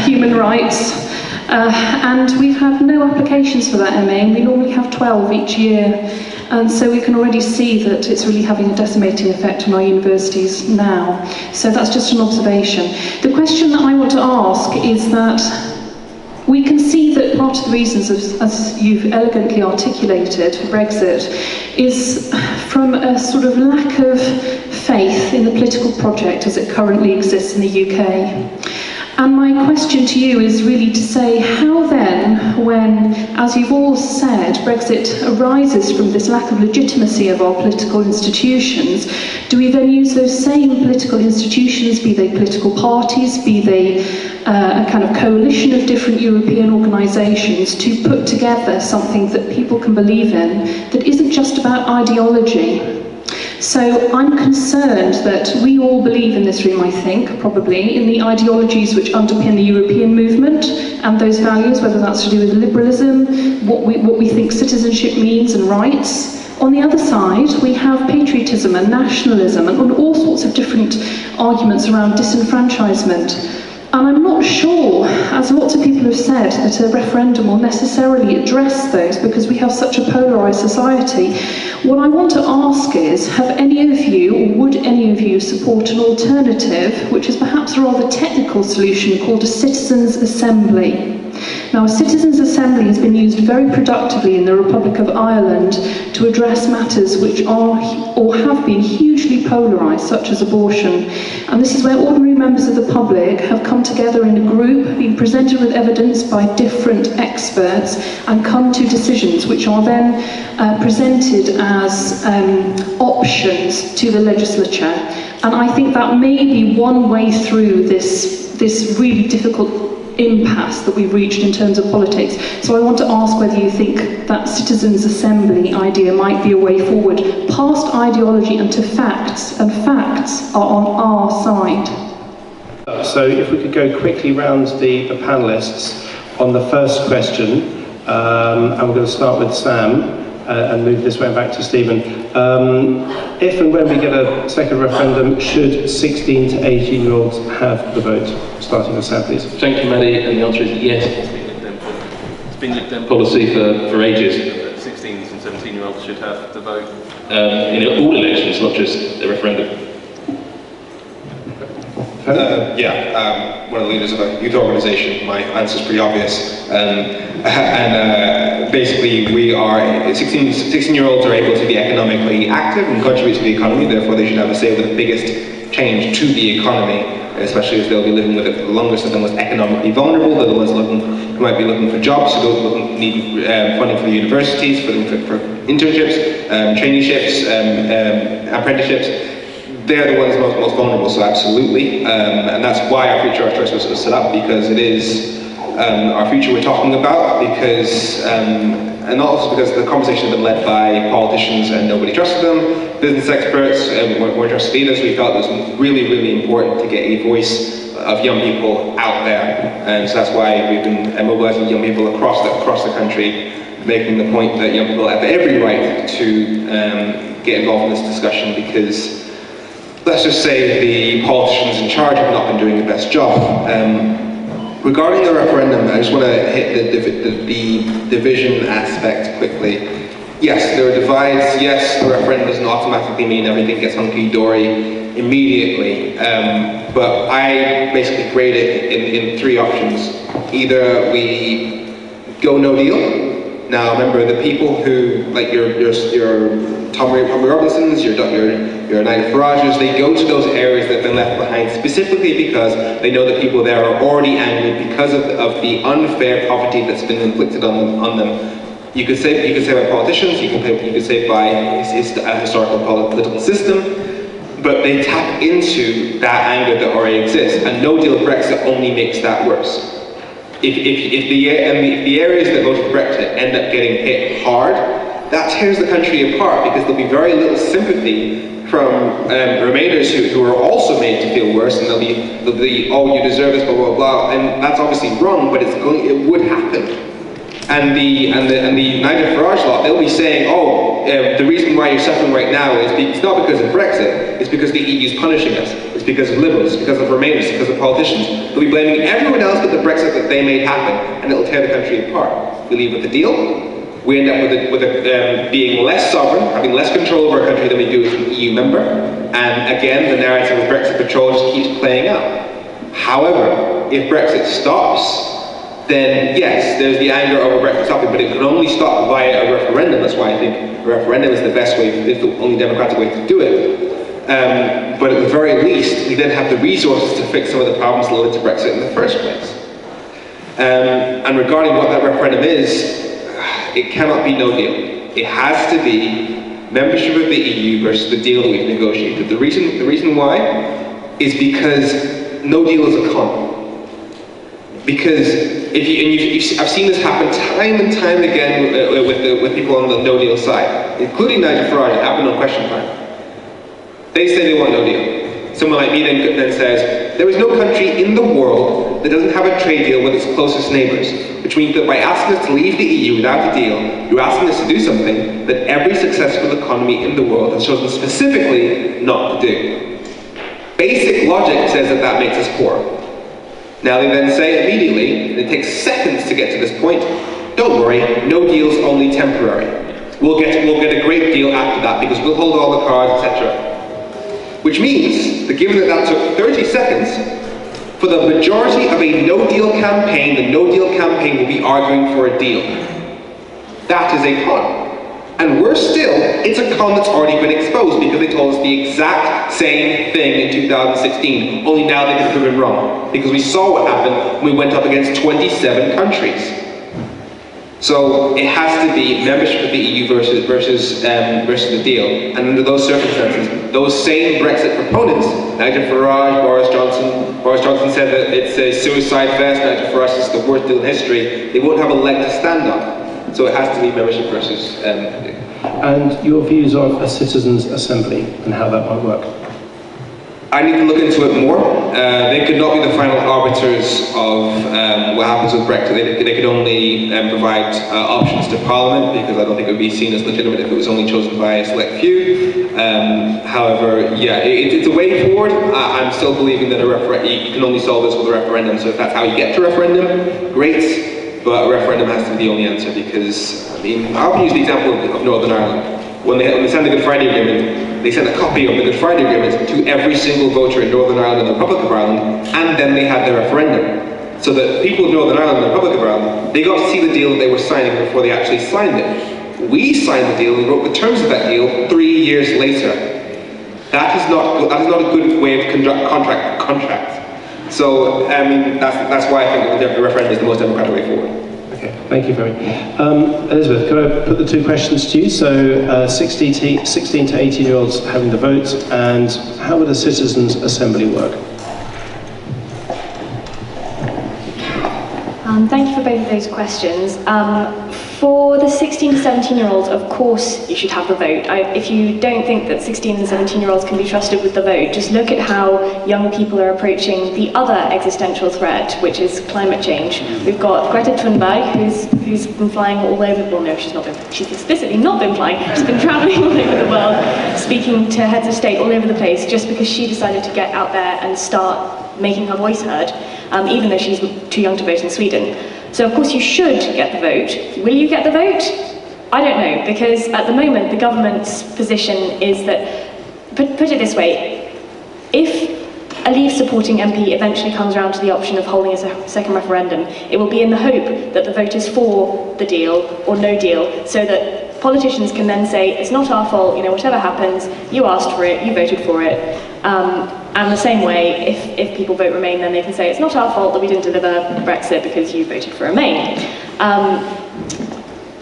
Human rights. And we've had no applications for that MA, and we normally have 12 each year. And so we can already see that it's really having a decimating effect on our universities now. So that's just an observation. The question that I want to ask is that we can see that part of the reasons, as you've elegantly articulated, for Brexit, is from a sort of lack of faith in the political project as it currently exists in the UK. And my question to you is really to say, how then, when, as you've all said, Brexit arises from this lack of legitimacy of our political institutions, do we then use those same political institutions, be they political parties, be they a kind of coalition of different European organisations, to put together something that people can believe in, that isn't just about ideology? So I'm concerned that we all believe in this room, I think, probably, in the ideologies which underpin the European movement and those values, whether that's to do with liberalism, what we think citizenship means and rights. On the other side, we have patriotism and nationalism and all sorts of different arguments around disenfranchisement. And I'm not sure, as lots of people have said, that a referendum will necessarily address those because we have such a polarised society. What I want to ask is, have any of you, or would any of you, support an alternative, which is perhaps a rather technical solution, called a citizens' assembly? Now, a citizens' assembly has been used very productively in the Republic of Ireland to address matters which are or have been hugely polarised, such as abortion. And this is where ordinary members of the public have come together in a group, been presented with evidence by different experts, and come to decisions which are then presented as options to the legislature. And I think that may be one way through this really difficult impasse that we've reached in terms of politics. So I want to ask whether you think that citizens' assembly idea might be a way forward, past ideology and to facts, and facts are on our side. So if we could go quickly round the panellists on the first question, and we're going to start with Sam, and move this way back to Stephen. If and when we get a second referendum, should 16 to 18-year-olds have the vote? Starting with Sam, please. Thank you, Maddie, and the answer is yes. It's been Lib Dem policy for ages. 16s and 17-year-olds should have the vote. In all elections, not just the referendum. One of the leaders of a youth organisation. My answer is pretty obvious. Basically, we are 16-year-olds are able to be economically active and contribute to the economy. Therefore, they should have a say with the biggest change to the economy, especially as they'll be living with it the longest. They're the most economically vulnerable. They're the ones who might be looking for jobs. So those who need funding for the universities, for internships, traineeships, apprenticeships. They're the ones most vulnerable, so absolutely. And that's why our Future Our Choice was set up, because it is our future we're talking about, because, and also because the conversation has been led by politicians and nobody trusted them, business experts weren't trusted either, so we felt it was really, really important to get a voice of young people out there. And so that's why we've been mobilizing young people across the country, making the point that young people have every right to get involved in this discussion, because let's just say the politicians in charge have not been doing the best job. Regarding the referendum, I just want to hit the division aspect quickly. Yes, there are divides. Yes, the referendum doesn't automatically mean everything gets hunky-dory immediately. But I basically grade it in three options. Either we go no deal. Now, remember, the people who, like your Tommy Robinsons, your Nigel Farages, they go to those areas that have been left behind specifically because they know that people there are already angry because of the unfair poverty that's been inflicted on them. You could say by politicians, you could say by a historical political system, but they tap into that anger that already exists, and no deal Brexit only makes that worse. If the areas that voted for Brexit end up getting hit hard, that tears the country apart, because there'll be very little sympathy from Remainers who are also made to feel worse, and they'll be oh, you deserve this, blah blah blah, and that's obviously wrong, but it would happen. And the Nigel Farage lot, they'll be saying, oh, the reason why you're suffering right now is it's not because of Brexit, it's because the EU's punishing us, it's because of Liberals, it's because of Remainers, it's because of politicians. They'll be blaming everyone else but the Brexit that they made happen, and it'll tear the country apart. We leave with the deal, we end up with being less sovereign, having less control over our country than we do as an EU member, and again, the narrative of Brexit Patrol just keeps playing out. However, if Brexit stops, then yes, there's the anger over Brexit stopping, but it can only stop via a referendum. That's why I think a referendum is the best way, it's the only democratic way to do it. But at the very least, we then have the resources to fix some of the problems that led to Brexit in the first place. And regarding what that referendum is, it cannot be no deal. It has to be membership of the EU versus the deal that we've negotiated. The reason why is because no deal is a con. Because I've seen this happen time and time again with people on the no deal side, including Nigel Farage. It happened on Question Time. They say they want no deal. Someone like me then says, there is no country in the world that doesn't have a trade deal with its closest neighbours, which means that by asking us to leave the EU without a deal, you're asking us to do something that every successful economy in the world has chosen specifically not to do. Basic logic says that makes us poor. Now they then say immediately, and it takes seconds to get to this point, don't worry, no deal's only temporary. We'll get a great deal after that because we'll hold all the cards, etc. Which means that given that took 30 seconds, for the majority of a no-deal campaign, the no-deal campaign will be arguing for a deal. That is a con. And worse still, it's a con that's already been exposed because they told us the exact same thing in 2016, only now they've been proven wrong. Because we saw what happened when we went up against 27 countries. So it has to be membership of the EU versus the deal. And under those circumstances, those same Brexit proponents, Nigel Farage, Boris Johnson said that it's a suicide vest, Nigel Farage is the worst deal in history, they won't have a leg to stand on. So it has to be membership versus And your views on a citizens' assembly and how that might work? I need to look into it more. They could not be the final arbiters of what happens with Brexit. They could only provide options to Parliament, because I don't think it would be seen as legitimate if it was only chosen by a select few. However, yeah, it's a way forward. I'm still believing that you can only solve this with a referendum, so if that's how you get to referendum, great, but a referendum has to be the only answer, because, I mean, I'll use the example of Northern Ireland. When they signed the Good Friday Agreement, they sent a copy of the Good Friday Agreement to every single voter in Northern Ireland and the Republic of Ireland, and then they had their referendum. So that people of Northern Ireland and the Republic of Ireland, they got to see the deal that they were signing before they actually signed it. We signed the deal and wrote the terms of that deal 3 years later. That is not a good way of contract. So, I mean, that's why I think the referendum is the most democratic way forward. Okay, thank you, Femi. Elizabeth, could I put the two questions to you? So, 16 to 18-year-olds having the vote, and how would a citizens' assembly work? Thank you for both of those questions. For the 16 to 17-year-olds, of course you should have the vote. If you don't think that 16 and 17-year-olds can be trusted with the vote, just look at how young people are approaching the other existential threat, which is climate change. We've got Greta Thunberg, who's been flying all over, well no, she's explicitly not been flying, she's been travelling all over the world, speaking to heads of state all over the place, just because she decided to get out there and start making her voice heard, even though she's too young to vote in Sweden. So of course you should get the vote. Will you get the vote? I don't know, because at the moment the government's position is that, put it this way, if a Leave supporting MP eventually comes around to the option of holding a second referendum, it will be in the hope that the vote is for the deal or no deal, so that politicians can then say, it's not our fault, whatever happens, you asked for it, you voted for it. And the same way, if people vote Remain, then they can say, it's not our fault that we didn't deliver Brexit because you voted for Remain.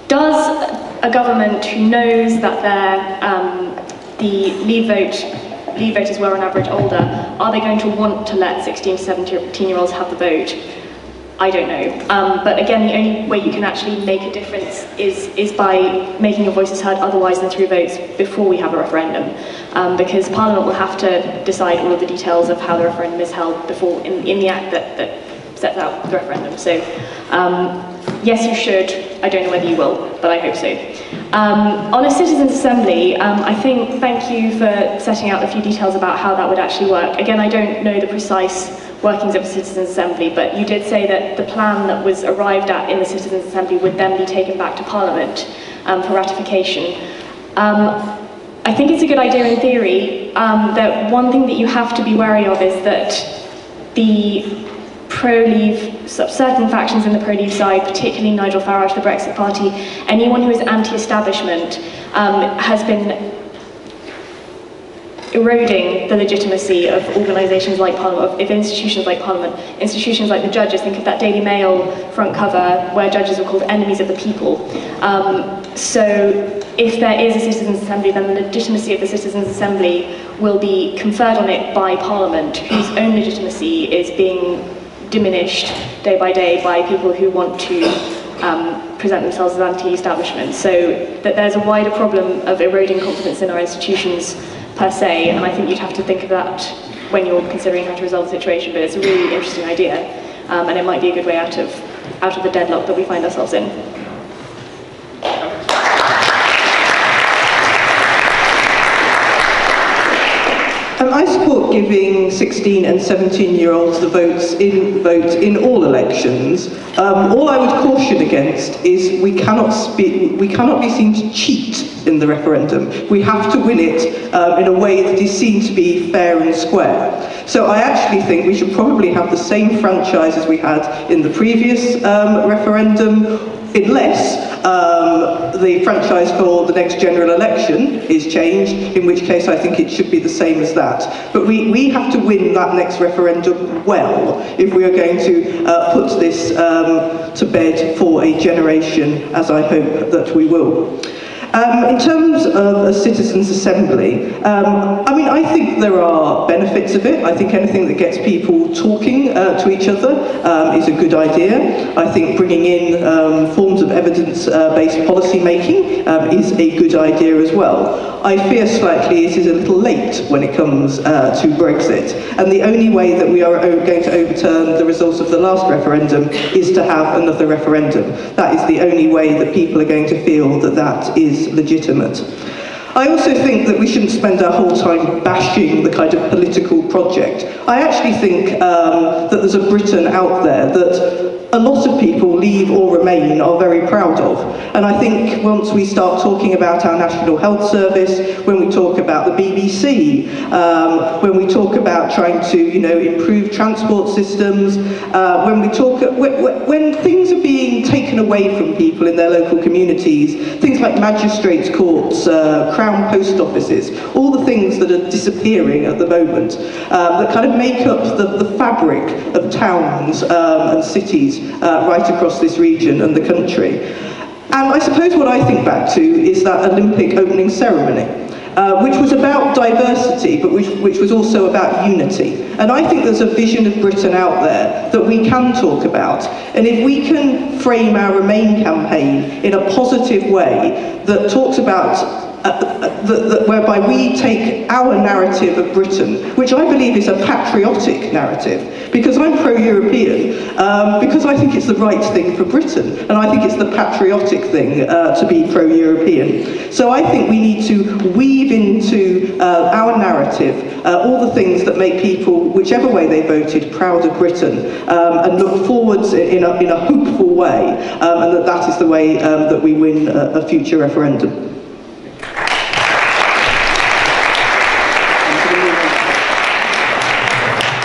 Does a government who knows that the Leave voters were on average older, are they going to want to let 16 to 17-year-olds have the vote? I don't know. But again, the only way you can actually make a difference is by making your voices heard otherwise than through votes before we have a referendum. Because Parliament will have to decide all of the details of how the referendum is held before in the act that sets out the referendum. So yes, you should. I don't know whether you will, but I hope so. On a citizens' assembly, thank you for setting out a few details about how that would actually work. Again, I don't know the precise workings of a citizens' assembly, but you did say that the plan that was arrived at in the citizens' assembly would then be taken back to Parliament for ratification. I think it's a good idea in theory. That one thing that you have to be wary of is that the pro-Leave, certain factions in the pro-Leave side, particularly Nigel Farage, the Brexit Party, anyone who is anti-establishment has been eroding the legitimacy of organisations like Parliament, of institutions like Parliament, institutions like the judges. Think of that Daily Mail front cover where judges are called enemies of the people. So if there is a citizens' assembly, then the legitimacy of the citizens' assembly will be conferred on it by Parliament, whose own legitimacy is being diminished day by day by people who want to present themselves as anti-establishment. So that there's a wider problem of eroding confidence in our institutions per se, and I think you'd have to think of that when you're considering how to resolve the situation, but it's a really interesting idea, and it might be a good way out of the deadlock that we find ourselves in. I support giving 16 and 17-year-olds the vote in all elections. All I would caution against is we cannot be seen to cheat in the referendum. We have to win it in a way that is seen to be fair and square. So I actually think we should probably have the same franchise as we had in the previous referendum, unless the franchise for the next general election is changed, in which case I think it should be the same as that. But we have to win that next referendum well if we are going to put this to bed for a generation, as I hope that we will. In terms of a citizens' assembly, I mean, I think there are benefits of it. I think anything that gets people talking to each other is a good idea. I think bringing in forms of evidence-based policy making is a good idea as well. I fear slightly it is a little late when it comes to Brexit, and the only way that we are going to overturn the results of the last referendum is to have another referendum. That is the only way that people are going to feel that that is legitimate. I also think that we shouldn't spend our whole time bashing the kind of political project. I actually think that there's a Britain out there that a lot of people, leave or remain, are very proud of. And I think once we start talking about our National Health Service, when we talk about the BBC, when we talk about trying to, improve transport systems, when things are being taken away from people in their local communities, things like magistrates' courts, Crown post offices, all the things that are disappearing at the moment, that kind of make up the fabric of towns and cities right across this region and the country. And I suppose what I think back to is that Olympic opening ceremony, which was about diversity, but which was also about unity. And I think there's a vision of Britain out there that we can talk about. And if we can frame our Remain campaign in a positive way that talks about whereby we take our narrative of Britain, which I believe is a patriotic narrative, because I'm pro-European, because I think it's the right thing for Britain, and I think it's the patriotic thing to be pro-European. So I think we need to weave into our narrative all the things that make people, whichever way they voted, proud of Britain, and look forwards in a hopeful way, and that is the way that we win a future referendum.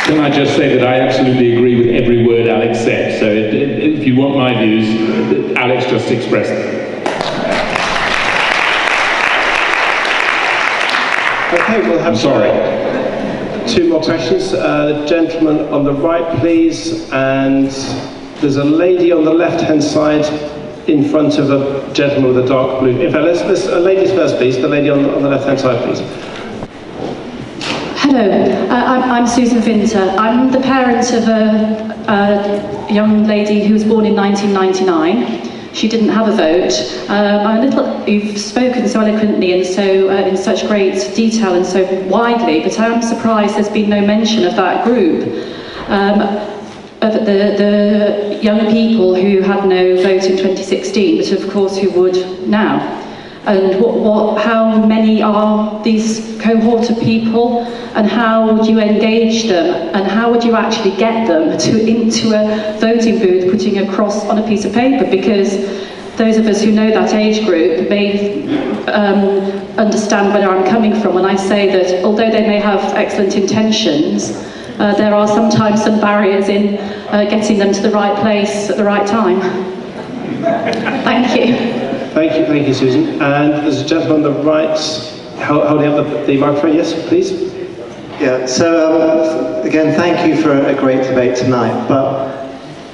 Can I just say that I absolutely agree with every word Alex said, so if you want my views, Alex just expressed them. Okay, we'll have two more questions. The gentleman on the right, please, and there's a lady on the left-hand side in front of a gentleman with a dark blue. In fact, let's ladies first, please. The lady on the left-hand side, please. Hello, I'm Susan Vinter. I'm the parent of a young lady who was born in 1999. She didn't have a vote. You've spoken so eloquently and so in such great detail and so widely, but I'm surprised there's been no mention of that group, of the young people who had no vote in 2016, but of course who would now. And how many are these cohort of people, and how would you engage them, and how would you actually get them into a voting booth, putting a cross on a piece of paper? Because those of us who know that age group may understand where I'm coming from when I say that although they may have excellent intentions, there are sometimes some barriers in getting them to the right place at the right time. Thank you. Thank you, Susan. And there's a gentleman on the right holding up the microphone. Yes, please. Yeah, so again, thank you for a great debate tonight. But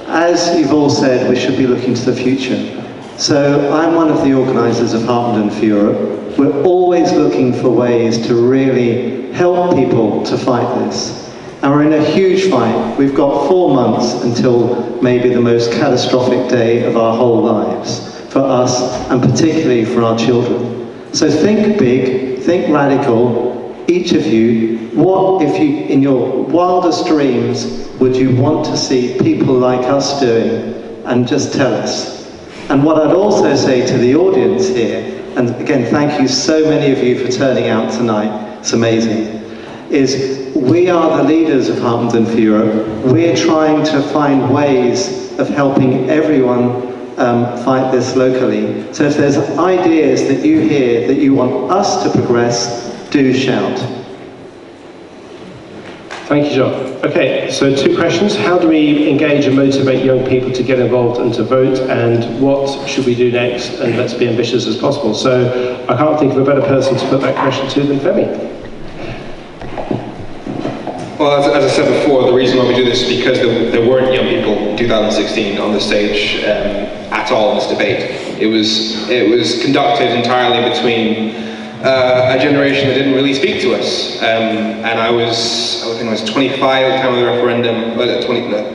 as you've all said, we should be looking to the future. So I'm one of the organisers of Harpenden for Europe. We're always looking for ways to really help people to fight this. And we're in a huge fight. We've got 4 months until maybe the most catastrophic day of our whole lives, for us, and particularly for our children. So think big, think radical. Each of you, what if you, in your wildest dreams, would you want to see people like us doing? And just tell us. And what I'd also say to the audience here, and again, thank you so many of you for turning out tonight, it's amazing, is we are the leaders of Harpenden for Europe. We're trying to find ways of helping everyone fight this locally. So if there's ideas that you hear that you want us to progress, do shout. Thank you, John. Okay, so 2 questions. How do we engage and motivate young people to get involved and to vote? And what should we do next? And let's be ambitious as possible. So I can't think of a better person to put that question to than Femi. Well, as I said before, the reason why we do this is because there weren't young people in 2016 on the stage at all in this debate. It was conducted entirely between a generation that didn't really speak to us. And I think I was 25 at the time of the referendum,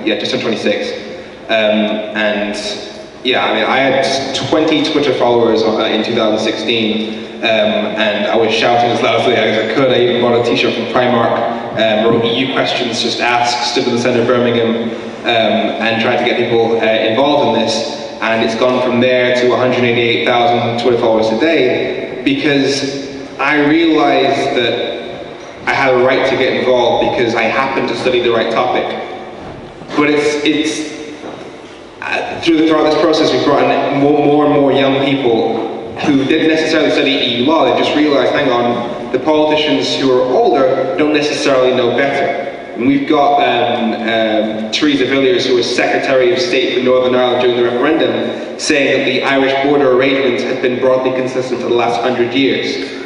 just turned 26. And yeah, I mean, I had 20 Twitter followers in 2016. And I was shouting as loudly as I could. I even bought a t-shirt from Primark, wrote EU questions, just asked, stood in the centre of Birmingham, and tried to get people involved in this. And it's gone from there to 188,000 Twitter followers today, because I realised that I had a right to get involved because I happened to study the right topic. But throughout this process, we've brought in more and more young people who didn't necessarily study EU law. They just realised, hang on, the politicians who are older don't necessarily know better. And we've got Theresa Villiers, who was Secretary of State for Northern Ireland during the referendum, saying that the Irish border arrangements had been broadly consistent for the last 100 years.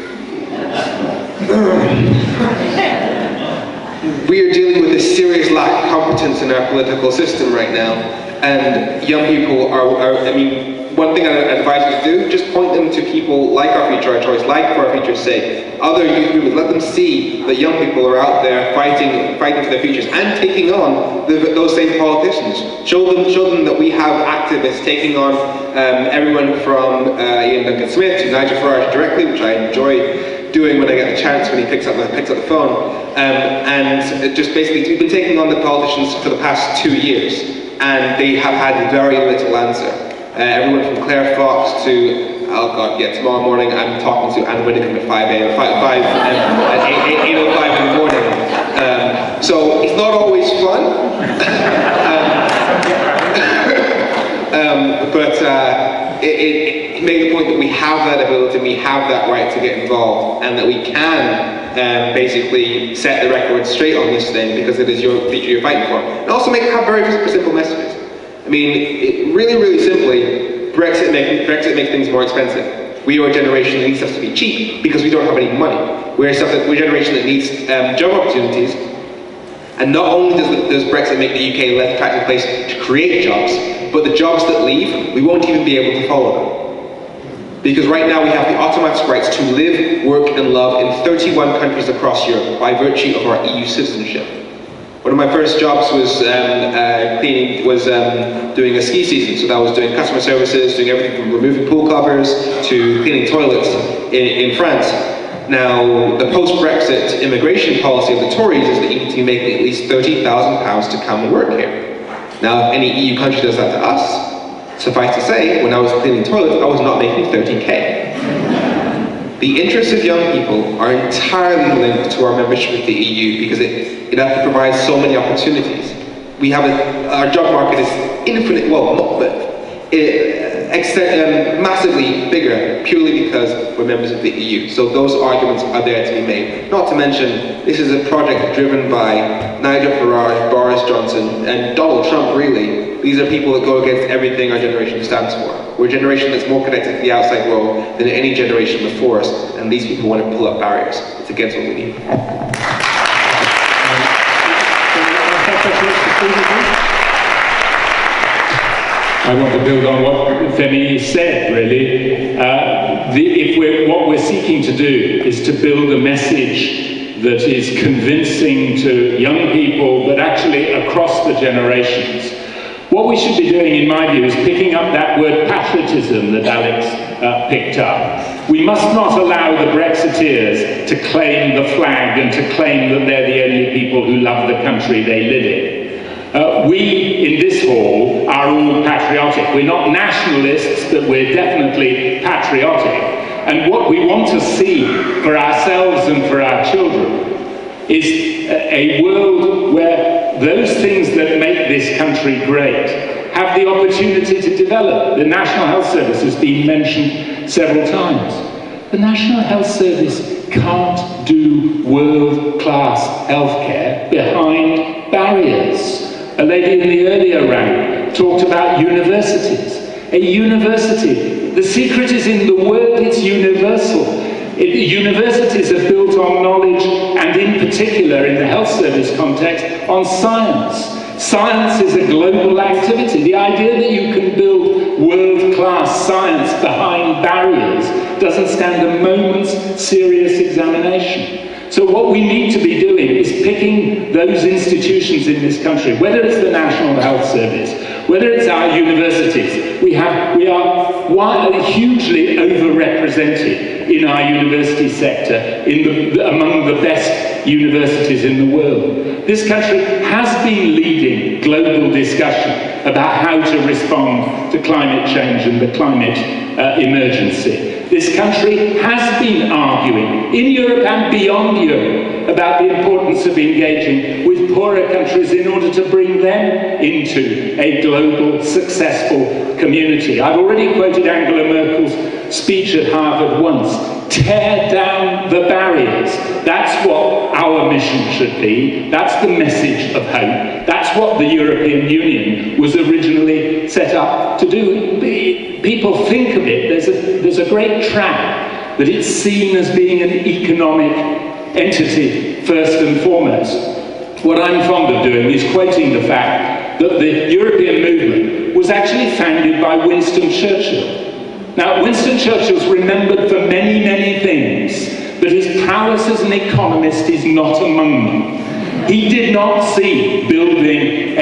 We are dealing with a serious lack of competence in our political system right now, and young people I mean, one thing I advise you to do, just point them to people like Our Future, Our Choice, like For Our Future's Sake, other youth movements. Let them see that young people are out there fighting for their futures and taking on those same politicians. Show them that we have activists taking on everyone from Ian Duncan Smith to Nigel Farage directly, which I enjoy doing when I get the chance, when he picks up the phone. And just basically, we've been taking on the politicians for the past 2 years, and they have had very little answer. Everyone from Claire Fox to, tomorrow morning I'm talking to Anne Widdicombe at 5 a.m. At 8:05 in the morning. So it's not always fun, but it made the point that we have that ability, we have that right to get involved, and that we can basically set the record straight on this thing, because it is your future you're fighting for. And also have very simple messages. I mean, really simply, Brexit makes things more expensive. We are a generation that needs stuff to be cheap because we don't have any money. We're a generation that needs job opportunities. And not only does Brexit make the UK a less attractive place to create jobs, but the jobs that leave, we won't even be able to follow them. Because right now we have the automatic rights to live, work and love in 31 countries across Europe by virtue of our EU citizenship. One of my first jobs was doing a ski season, so that was doing customer services, doing everything from removing pool covers to cleaning toilets in France. Now, the post-Brexit immigration policy of the Tories is that you need to be making at least £30,000 to come and work here. Now, if any EU country does that to us, suffice to say, when I was cleaning toilets, I was not making 13k. The interests of young people are entirely linked to our membership of the EU, because it provides so many opportunities. We have our job market is infinite, massively bigger, purely because we're members of the EU. So those arguments are there to be made. Not to mention, this is a project driven by Nigel Farage, Boris Johnson, and Donald Trump, really. These are people that go against everything our generation stands for. We're a generation that's more connected to the outside world than any generation before us, and these people want to pull up barriers. It's against what we need. I want to build on what Femi said, really. What we're seeking to do is to build a message that is convincing to young people, but actually across the generations. What we should be doing, in my view, is picking up that word patriotism that Alex picked up. We must not allow the Brexiteers to claim the flag and to claim that they're the only people who love the country they live in. We, in this hall, are all patriotic. We're not nationalists, but we're definitely patriotic. And what we want to see for ourselves and for our children is a world where those things that make this country great have the opportunity to develop. The National Health Service has been mentioned several times. The National Health Service can't do world-class healthcare behind barriers. A lady in the earlier round talked about universities. A university, the secret is in the word, it's universal. Universities are built on knowledge, and in particular, in the health service context, on science. Science is a global activity. The idea that you can build world-class science behind barriers doesn't stand a moment's serious examination. So what we need to be doing is picking those institutions in this country, whether it's the National Health Service, whether it's our universities. We are hugely overrepresented in our university sector, among the best universities in the world. This country has been leading global discussion about how to respond to climate change and the climate emergency. This country has been arguing, in Europe and beyond Europe, about the importance of engaging with poorer countries in order to bring them into a global, successful community. I've already quoted Angela Merkel's speech at Harvard once. Tear down the barriers. That's what our mission should be. That's the message of hope. That's what the European Union was originally set up to do. People think of it, there's a great trap that it's seen as being an economic entity first and foremost. What I'm fond of doing is quoting the fact that the European movement was actually founded by Winston Churchill. Now, Winston Churchill's remembered for many, many things, but his prowess as an economist is not among them. He did not see building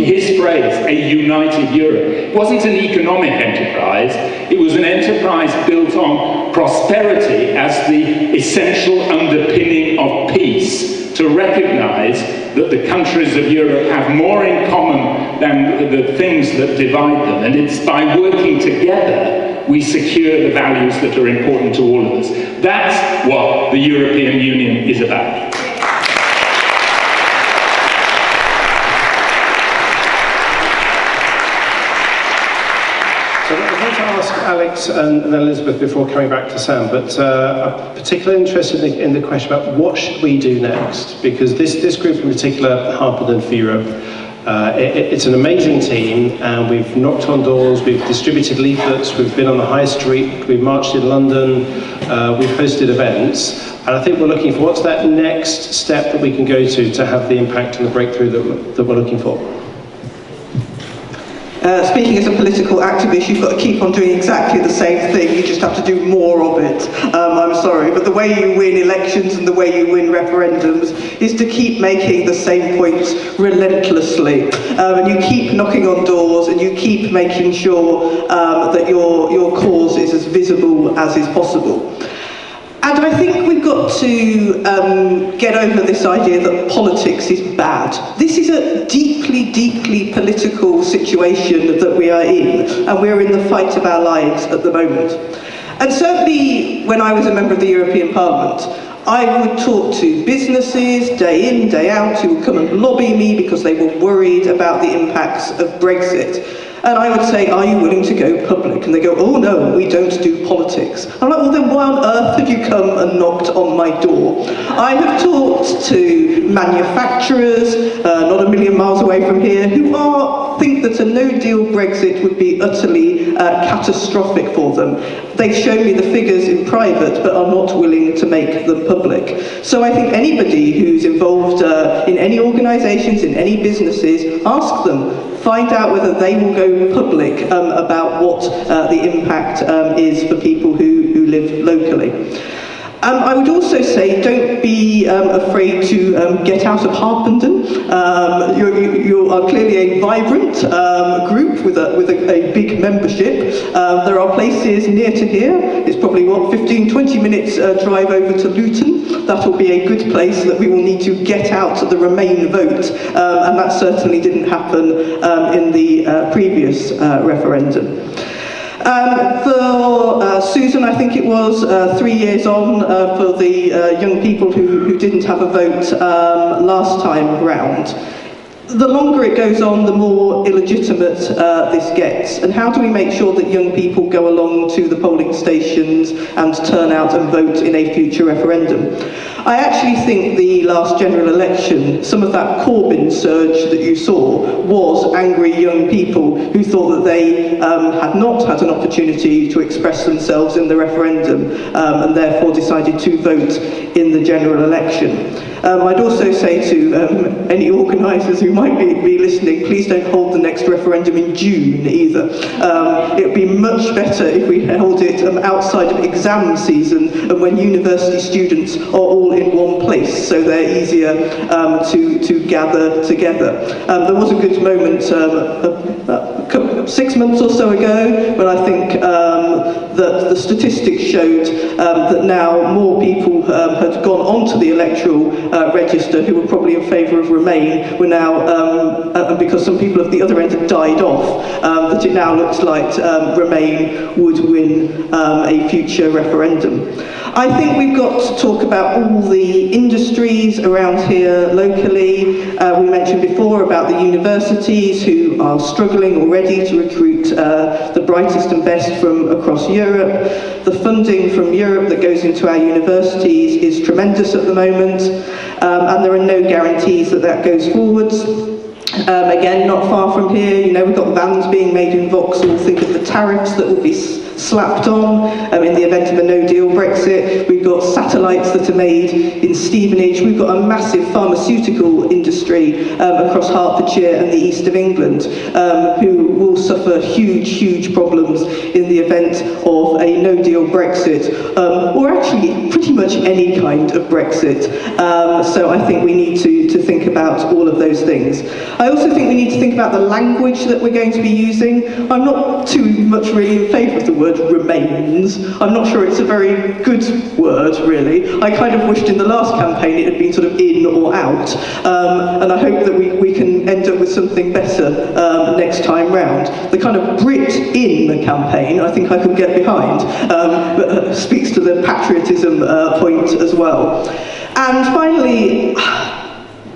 his phrase, a united Europe. It wasn't an economic enterprise, it was an enterprise built on prosperity as the essential underpinning of peace, to recognize that the countries of Europe have more in common than the things that divide them, and it's by working together we secure the values that are important to all of us. That's what the European Union is about. So I'm going to ask Alex and Elizabeth before coming back to Sam, but I'm particularly interested in the question about what should we do next, because this group in particular, Harpenden for Europe, it's an amazing team, and we've knocked on doors, we've distributed leaflets, we've been on the high street, we've marched in London, we've hosted events, and I think we're looking for what's that next step that we can go to have the impact and the breakthrough that we're looking for. Speaking as a political activist, you've got to keep on doing exactly the same thing, you just have to do more of it. I'm sorry, but the way you win elections and the way you win referendums is to keep making the same points relentlessly. And you keep knocking on doors and you keep making sure that your cause is as visible as is possible. And I think we've got to get over this idea that politics is bad. This is a deeply, deeply political situation that we are in, and we're in the fight of our lives at the moment. And certainly when I was a member of the European Parliament, I would talk to businesses day in, day out who would come and lobby me because they were worried about the impacts of Brexit. And I would say, are you willing to go public? And they go, oh no, we don't do politics. I'm like, well then why on earth have you come and knocked on my door? I have talked to manufacturers, not a million miles away from here, who think that a no-deal Brexit would be utterly catastrophic for them. They've shown me the figures in private, but are not willing to make them public. So I think anybody who's involved in any organisations, in any businesses, ask them. Find out whether they will go public about what the impact is for people who live locally. I would also say don't be afraid to get out of Harpenden. You are clearly a vibrant group with a big membership. There are places near to here. It's probably 15-20 minutes drive over to Luton. That will be a good place that we will need to get out the Remain vote, and that certainly didn't happen in the previous referendum. For Susan, I think it was 3 years on for the young people who didn't have a vote last time round. The longer it goes on, the more illegitimate this gets. And how do we make sure that young people go along to the polling stations and turn out and vote in a future referendum? I actually think the last general election, some of that Corbyn surge that you saw was angry young people who thought that they had not had an opportunity to express themselves in the referendum and therefore decided to vote in the general election. I'd also say to any organisers who might be listening, please don't hold the next referendum in June either. It would be much better if we held it outside of exam season and when university students are all in one place, so they're easier to gather together. There was a good moment 6 months or so ago when I think that the statistics showed that now more people had gone onto the electoral register who were probably in favour of Remain were now, because some people at the other end had died off, that it now looks like Remain would win a future referendum. I think we've got to talk about all the industries around here locally. We mentioned before about the universities who are struggling already to recruit the brightest and best from across Europe. The funding from Europe that goes into our universities is tremendous at the moment, and there are no guarantees that that goes forwards. Again, not far from here, you know, we've got vans being made in Vauxhall. Think of the tariffs that would be slapped on in the event of a no-deal Brexit. We've got satellites that are made in Stevenage. We've got a massive pharmaceutical industry across Hertfordshire and the east of England who will suffer huge, huge problems in the event of a no-deal Brexit, or actually pretty much any kind of Brexit. So I think we need to think about all of those things. I also think we need to think about the language that we're going to be using. I'm not too much really in favour of the word remains. I'm not sure it's a very good word, really. I kind of wished in the last campaign it had been sort of in or out, and I hope that we can end up with something better next time round. The kind of Brit in the campaign, I think I could get behind, but speaks to the patriotism point as well. And finally,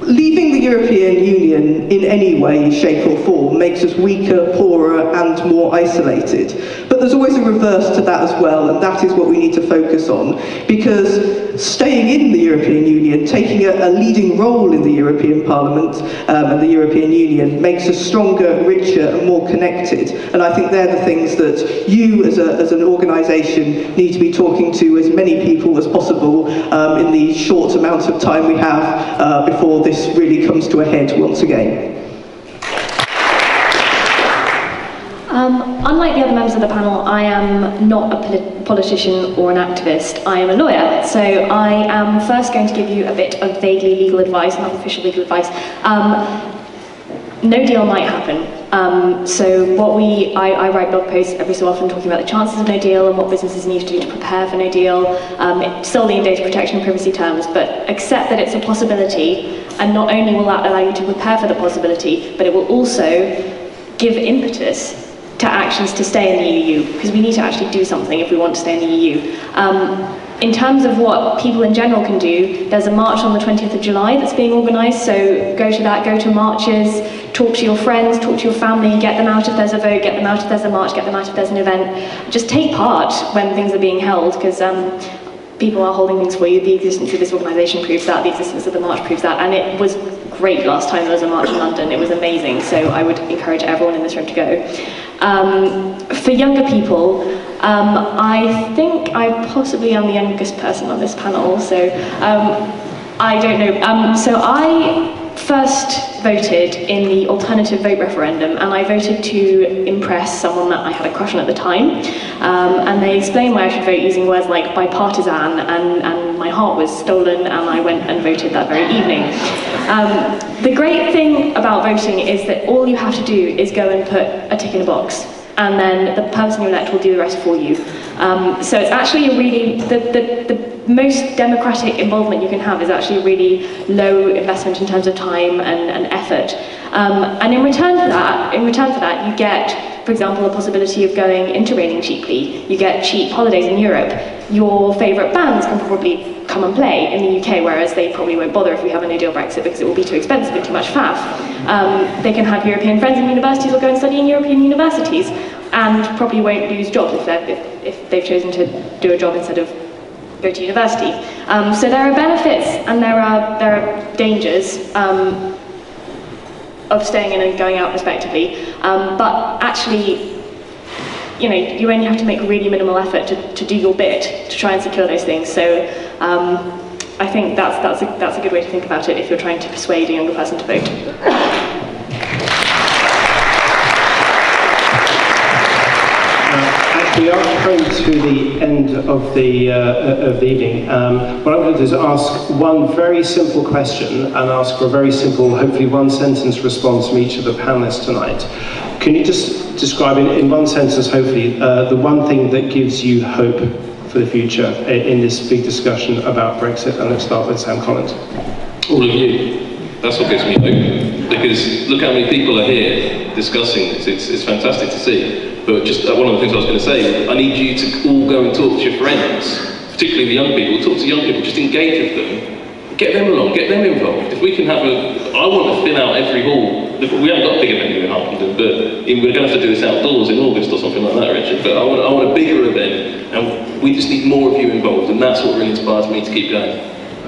leaving the European Union in any way, shape or form makes us weaker, poorer and more isolated. But there's always a reverse to that as well, and that is what we need to focus on, because staying in the European Union, taking a leading role in the European Parliament and the European Union makes us stronger, richer and more connected. And I think they're the things that you as an organisation need to be talking to as many people as possible in the short amount of time we have before this really comes to a head once again. Unlike the other members of the panel, I am not a politician or an activist. I am a lawyer, so I am first going to give you a bit of vaguely legal advice, not official legal advice. No deal might happen. I write blog posts every so often talking about the chances of no deal and what businesses need to do to prepare for no deal, solely in data protection and privacy terms, but accept that it's a possibility, and not only will that allow you to prepare for the possibility, but it will also give impetus to actions to stay in the EU, because we need to actually do something if we want to stay in the EU. In terms of what people in general can do, there's a march on the 20th of July that's being organised, so go to that, go to marches, talk to your friends, talk to your family, get them out if there's a vote, get them out if there's a march, get them out if there's an event. Just take part when things are being held, because people are holding things for you. The existence of this organisation proves that, the existence of the march proves that, and it was great last time there was a march in London. It was amazing, so I would encourage everyone in this room to go. For younger people, I think I possibly am the youngest person on this panel, so I don't know. So I first voted in the alternative vote referendum, and I voted to impress someone that I had a crush on at the time, and they explained why I should vote using words like bipartisan, and my heart was stolen, and I went and voted that very evening. The great thing about voting is that all you have to do is go and put a tick in a box, and then the person you elect will do the rest for you. So it's actually a really, the most democratic involvement you can have is actually a really low investment in terms of time and effort. And in return for that, you get, for example, the possibility of going interrailing cheaply. You get cheap holidays in Europe. Your favourite bands can probably come and play in the UK, whereas they probably won't bother if we have a no-deal Brexit because it will be too expensive and too much faff. They can have European friends in universities or go and study in European universities, and probably won't lose jobs if they've chosen to do a job instead of go to university. So there are benefits and there are dangers of staying in and going out respectively, but actually, you know, you only have to make really minimal effort to do your bit to try and secure those things. So I think that's a good way to think about it if you're trying to persuade a younger person to vote. We are coming to the end of the evening. What I'm going to do is ask one very simple question and ask for a very simple, hopefully one-sentence response from each of the panelists tonight. Can you just describe in one sentence, hopefully, the one thing that gives you hope for the future in this big discussion about Brexit? And let's start with Sam Collins. All of you. That's what gives me hope. Because look how many people are here discussing this. It's fantastic to see. But just one of the things I was going to say, I need you to all go and talk to your friends, particularly the young people. Talk to young people, just engage with them. Get them along, get them involved. If we can have I want to fill out every hall. We haven't got a bigger venue in Harpenden, but we're going to have to do this outdoors in August or something like that, Richard. But I want a bigger event, and we just need more of you involved, and that's what really inspires me to keep going.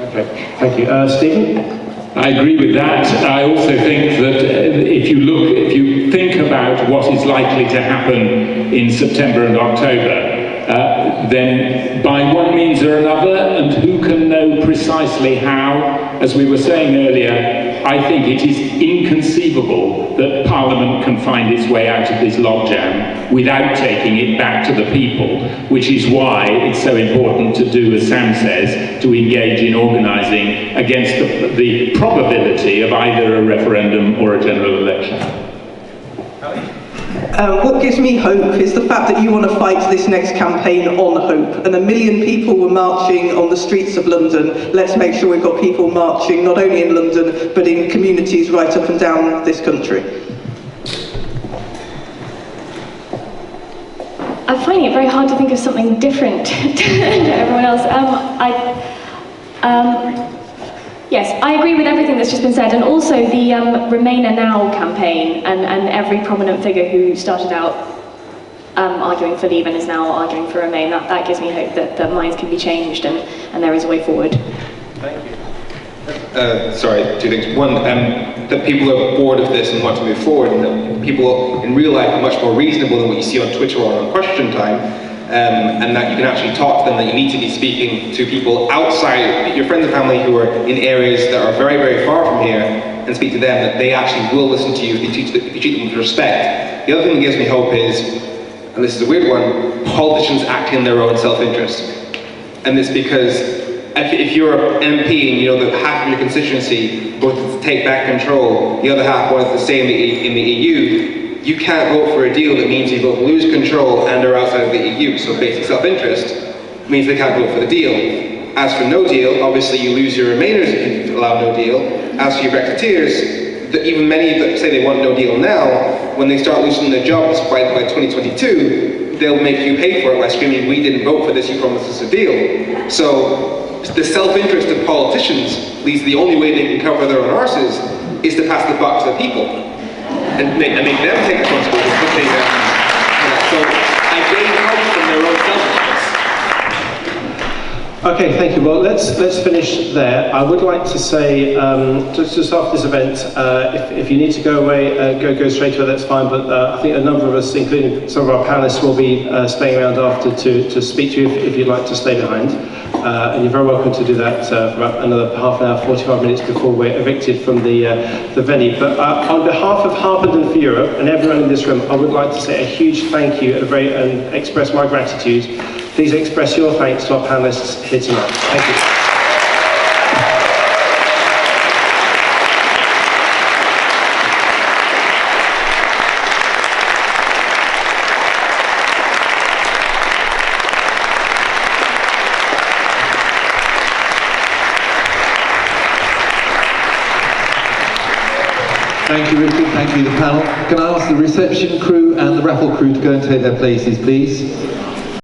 Okay, thank you. Stephen? I agree with that. I also think that if you think about what is likely to happen in September and October, then by one means or another, and who can know precisely how, as we were saying earlier, I think it is inconceivable that Parliament can find its way out of this logjam without taking it back to the people, which is why it's so important to do, as Sam says, to engage in organising against the probability of either a referendum or a general election. What gives me hope is the fact that you want to fight this next campaign on hope. And 1 million people were marching on the streets of London. Let's make sure we've got people marching not only in London, but in communities right up and down this country. I'm finding it very hard to think of something different to everyone else. Yes, I agree with everything that's just been said, and also the Remainer Now campaign and every prominent figure who started out arguing for Leave and is now arguing for Remain. That gives me hope that minds can be changed and there is a way forward. Thank you. Sorry, two things. One, that people are bored of this and want to move forward, and that people in real life are much more reasonable than what you see on Twitter or on Question Time. And that you can actually talk to them, that you need to be speaking to people outside, your friends and family who are in areas that are very, very far from here, and speak to them, that they actually will listen to you if you treat them with respect. The other thing that gives me hope is, and this is a weird one, politicians acting in their own self-interest. And it's because if you're an MP and you know that half of your constituency wants to take back control, the other half wants to stay in the EU, you can't vote for a deal that means you both lose control and are outside of the EU. So basic self-interest means they can't vote for the deal. As for no deal, obviously you lose your Remainers if you allow no deal. As for your Brexiteers, even many that say they want no deal now, when they start losing their jobs by 2022, they'll make you pay for it by screaming, "We didn't vote for this, you promised us a deal." So the self-interest of politicians leads the only way they can cover their own arses is to pass the buck to the people. And make them take responsibility. So I gain hope from their own self-interest. Okay, thank you. Well, let's finish there. I would like to say, just after this event, if you need to go away, go straight away, that's fine. But I think a number of us, including some of our panelists, will be staying around after to speak to you if you'd like to stay behind. And you're very welcome to do that for about another half an hour, 45 minutes before we're evicted from the venue. But on behalf of Harpenden for Europe and everyone in this room, I would like to say a huge thank you and express my gratitude. Please express your thanks to our panelists here tonight. Thank you. Thank you, Richard. Thank you, the panel. Can I ask the reception crew and the raffle crew to go and take their places, please?